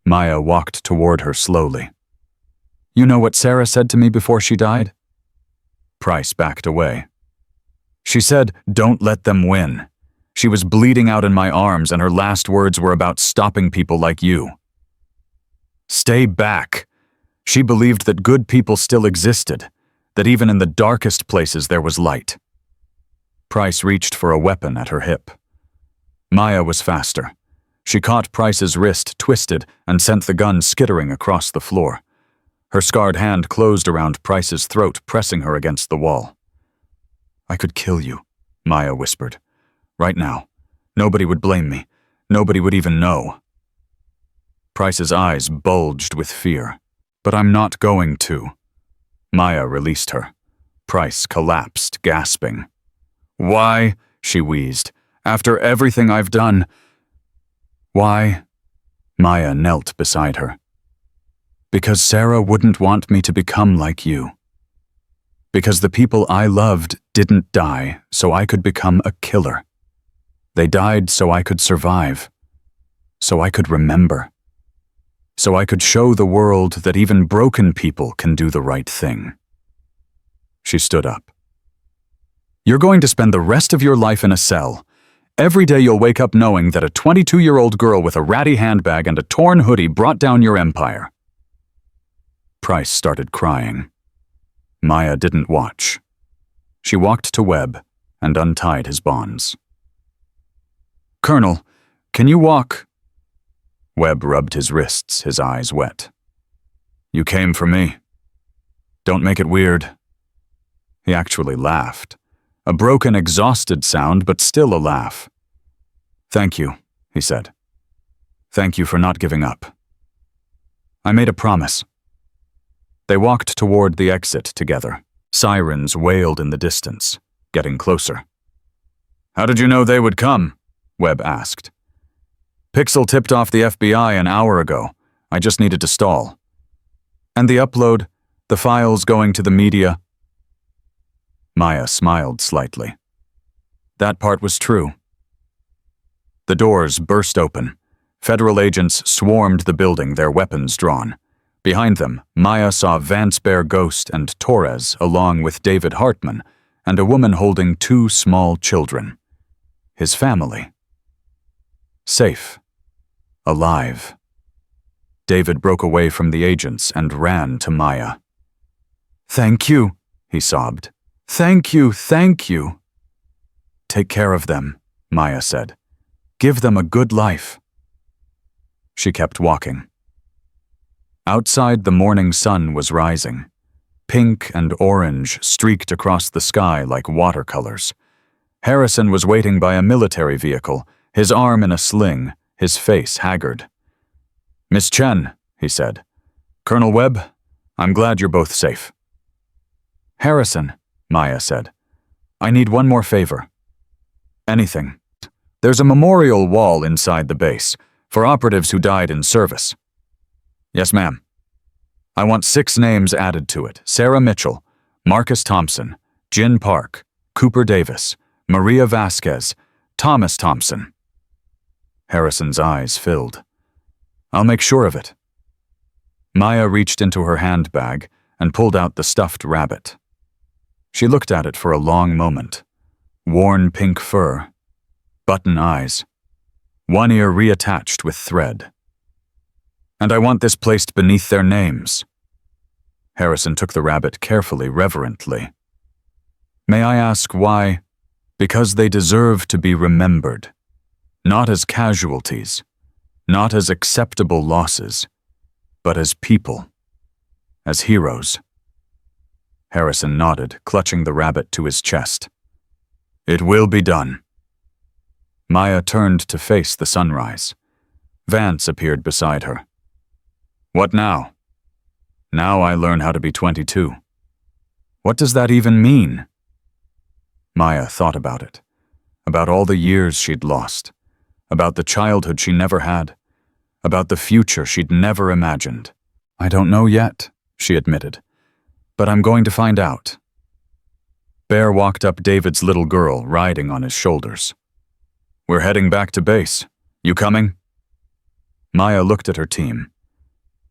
Maya walked toward her slowly. You know what Sarah said to me before she died? Price backed away. She said, don't let them win. She was bleeding out in my arms and her last words were about stopping people like you. Stay back. She believed that good people still existed, that even in the darkest places there was light. Price reached for a weapon at her hip. Maya was faster. She caught Price's wrist, twisted, and sent the gun skittering across the floor. Her scarred hand closed around Price's throat, pressing her against the wall. I could kill you, Maya whispered. Right now. Nobody would blame me. Nobody would even know. Price's eyes bulged with fear. But I'm not going to. Maya released her. Price collapsed, gasping. "Why?" she wheezed. "After everything I've done." "Why?" Maya knelt beside her. "Because Sarah wouldn't want me to become like you. Because the people I loved didn't die so I could become a killer. They died so I could survive. So I could remember. So I could show the world that even broken people can do the right thing." She stood up. "You're going to spend the rest of your life in a cell. Every day you'll wake up knowing that a 22-year-old girl with a ratty handbag and a torn hoodie brought down your empire." Price started crying. Maya didn't watch. She walked to Webb and untied his bonds. "Colonel, can you walk?" Webb rubbed his wrists, his eyes wet. "You came for me. Don't make it weird." He actually laughed. A broken, exhausted sound, but still a laugh. "Thank you," he said. "Thank you for not giving up. I made a promise." They walked toward the exit together. Sirens wailed in the distance, getting closer. "How did you know they would come?" Webb asked. "Pixel tipped off the FBI an hour ago. I just needed to stall. And the upload, the files going to the media." Maya smiled slightly. That part was true. The doors burst open. Federal agents swarmed the building, their weapons drawn. Behind them, Maya saw Vance Bear Ghost and Torres, along with David Hartman, and a woman holding 2 small children. His family. Safe. Alive. David broke away from the agents and ran to Maya. "Thank you," he sobbed. "Thank you, thank you." "Take care of them," Maya said. "Give them a good life." She kept walking. Outside, the morning sun was rising. Pink and orange streaked across the sky like watercolors. Harrison was waiting by a military vehicle, his arm in a sling, his face haggard. "Miss Chen," he said. "Colonel Webb, I'm glad you're both safe." "Harrison," Maya said, "I need one more favor." "Anything." "There's a memorial wall inside the base for operatives who died in service." "Yes, ma'am." "I want 6 names added to it: Sarah Mitchell, Marcus Thompson, Jin Park, Cooper Davis, Maria Vasquez, Thomas Thompson." Harrison's eyes filled. "I'll make sure of it." Maya reached into her handbag and pulled out the stuffed rabbit. She looked at it for a long moment. Worn pink fur, button eyes, one ear reattached with thread. "And I want this placed beneath their names." Harrison took the rabbit carefully, reverently. "May I ask why?" "Because they deserve to be remembered. Not as casualties, not as acceptable losses, but as people, as heroes." Harrison nodded, clutching the rabbit to his chest. "It will be done." Maya turned to face the sunrise. Vance appeared beside her. "What now?" "Now I learn how to be 22. "What does that even mean?" Maya thought about it, about all the years she'd lost, about the childhood she never had, about the future she'd never imagined. "I don't know yet," she admitted, "but I'm going to find out." Bear walked up David's little girl, riding on his shoulders. "We're heading back to base. You coming?" Maya looked at her team.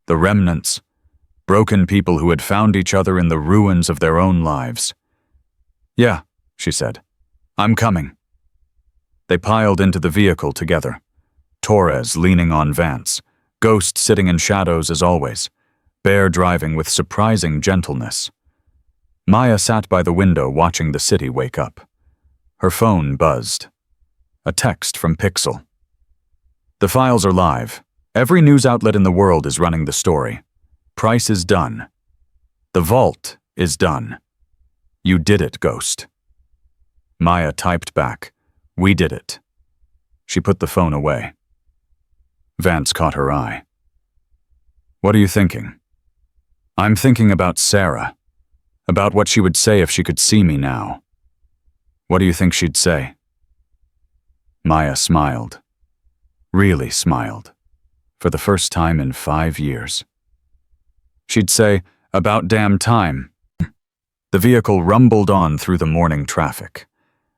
The remnants, broken people who had found each other in the ruins of their own lives. "Yeah," she said. "I'm coming." They piled into the vehicle together. Torres leaning on Vance, Ghost sitting in shadows as always, Bear driving with surprising gentleness. Maya sat by the window watching the city wake up. Her phone buzzed. A text from Pixel. "The files are live. Every news outlet in the world is running the story. Price is done. The vault is done. You did it, Ghost." Maya typed back, "We did it." She put the phone away. Vance caught her eye. "What are you thinking?" "I'm thinking about Sarah. About what she would say if she could see me now. What do you think she'd say? Maya smiled. Really smiled. For the first time in 5 years. She'd say, "About damn time." The vehicle rumbled on through the morning traffic.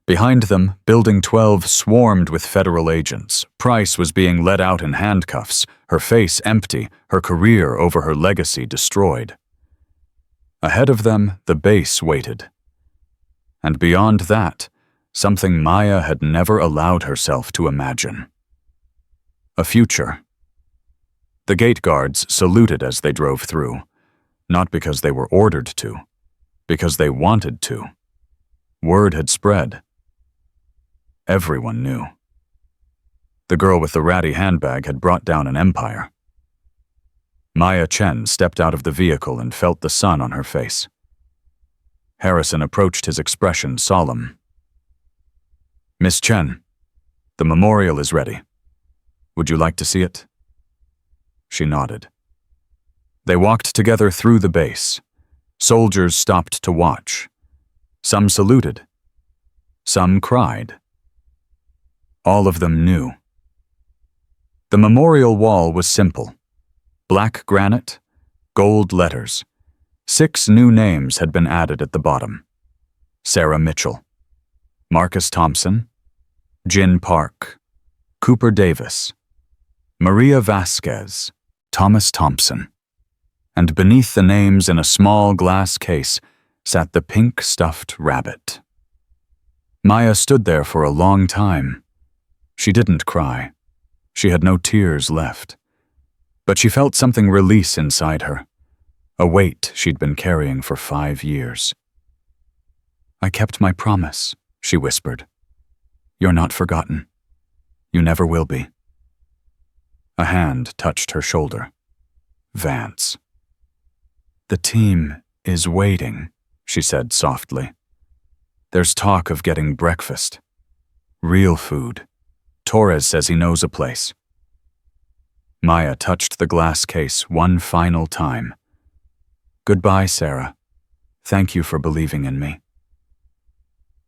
Behind them, Building 12 swarmed with federal agents. Price was being led out in handcuffs, her face empty, her career over her legacy destroyed. Ahead of them, the base waited. And beyond that, something Maya had never allowed herself to imagine. A future. The gate guards saluted as they drove through, not because they were ordered to, because they wanted to. Word had spread. Everyone knew. The girl with the ratty handbag had brought down an empire. Maya Chen stepped out of the vehicle and felt the sun on her face. Harrison approached, his expression solemn. "Miss Chen, the memorial is ready. Would you like to see it?" She nodded. They walked together through the base. Soldiers stopped to watch. Some saluted. Some cried. All of them knew. The memorial wall was simple. Black granite, gold letters. 6 new names had been added at the bottom. Sarah Mitchell, Marcus Thompson, Jin Park, Cooper Davis, Maria Vasquez, Thomas Thompson. And beneath the names in a small glass case sat the pink stuffed rabbit. Maya stood there for a long time. She didn't cry. She had no tears left. But she felt something release inside her, a weight she'd been carrying for 5 years. "I kept my promise," she whispered. "You're not forgotten. You never will be." A hand touched her shoulder. Vance. "The team is waiting," she said softly. "There's talk of getting breakfast. Real food. Torres says he knows a place." Maya touched the glass case one final time. "Goodbye, Sarah. Thank you for believing in me."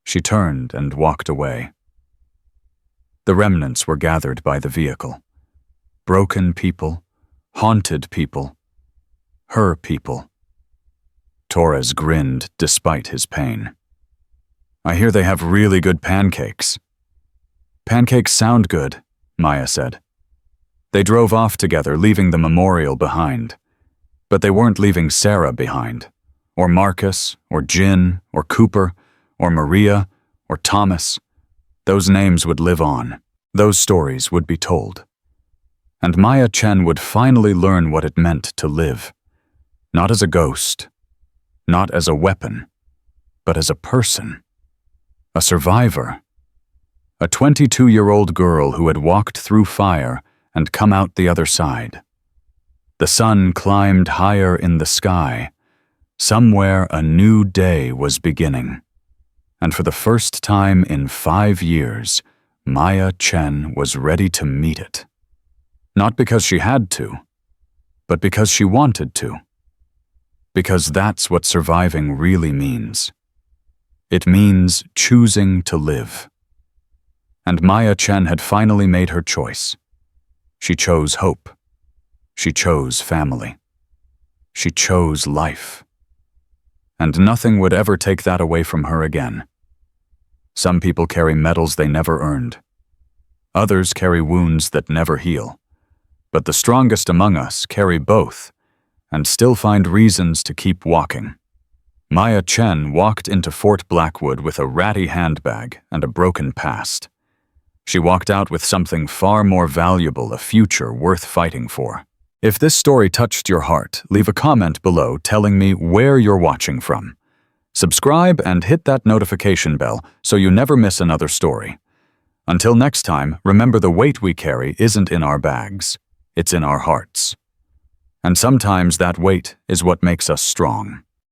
She turned and walked away. The remnants were gathered by the vehicle. Broken people, haunted people, her people. Torres grinned despite his pain. "I hear they have really good pancakes." "Pancakes sound good," Maya said. They drove off together, leaving the memorial behind. But they weren't leaving Sarah behind, or Marcus, or Jin, or Cooper, or Maria, or Thomas. Those names would live on. Those stories would be told. And Maya Chen would finally learn what it meant to live. Not as a ghost, not as a weapon, but as a person. A survivor. A 22-year-old girl who had walked through fire and come out the other side. The sun climbed higher in the sky. Somewhere a new day was beginning. And for the first time in 5 years, Maya Chen was ready to meet it. Not because she had to, but because she wanted to. Because that's what surviving really means. It means choosing to live. And Maya Chen had finally made her choice. She chose hope. She chose family. She chose life. And nothing would ever take that away from her again. Some people carry medals they never earned. Others carry wounds that never heal. But the strongest among us carry both and still find reasons to keep walking. Maya Chen walked into Fort Blackwood with a ratty handbag and a broken past. She walked out with something far more valuable, a future worth fighting for. If this story touched your heart, leave a comment below telling me where you're watching from. Subscribe and hit that notification bell so you never miss another story. Until next time, remember the weight we carry isn't in our bags, it's in our hearts. And sometimes that weight is what makes us strong.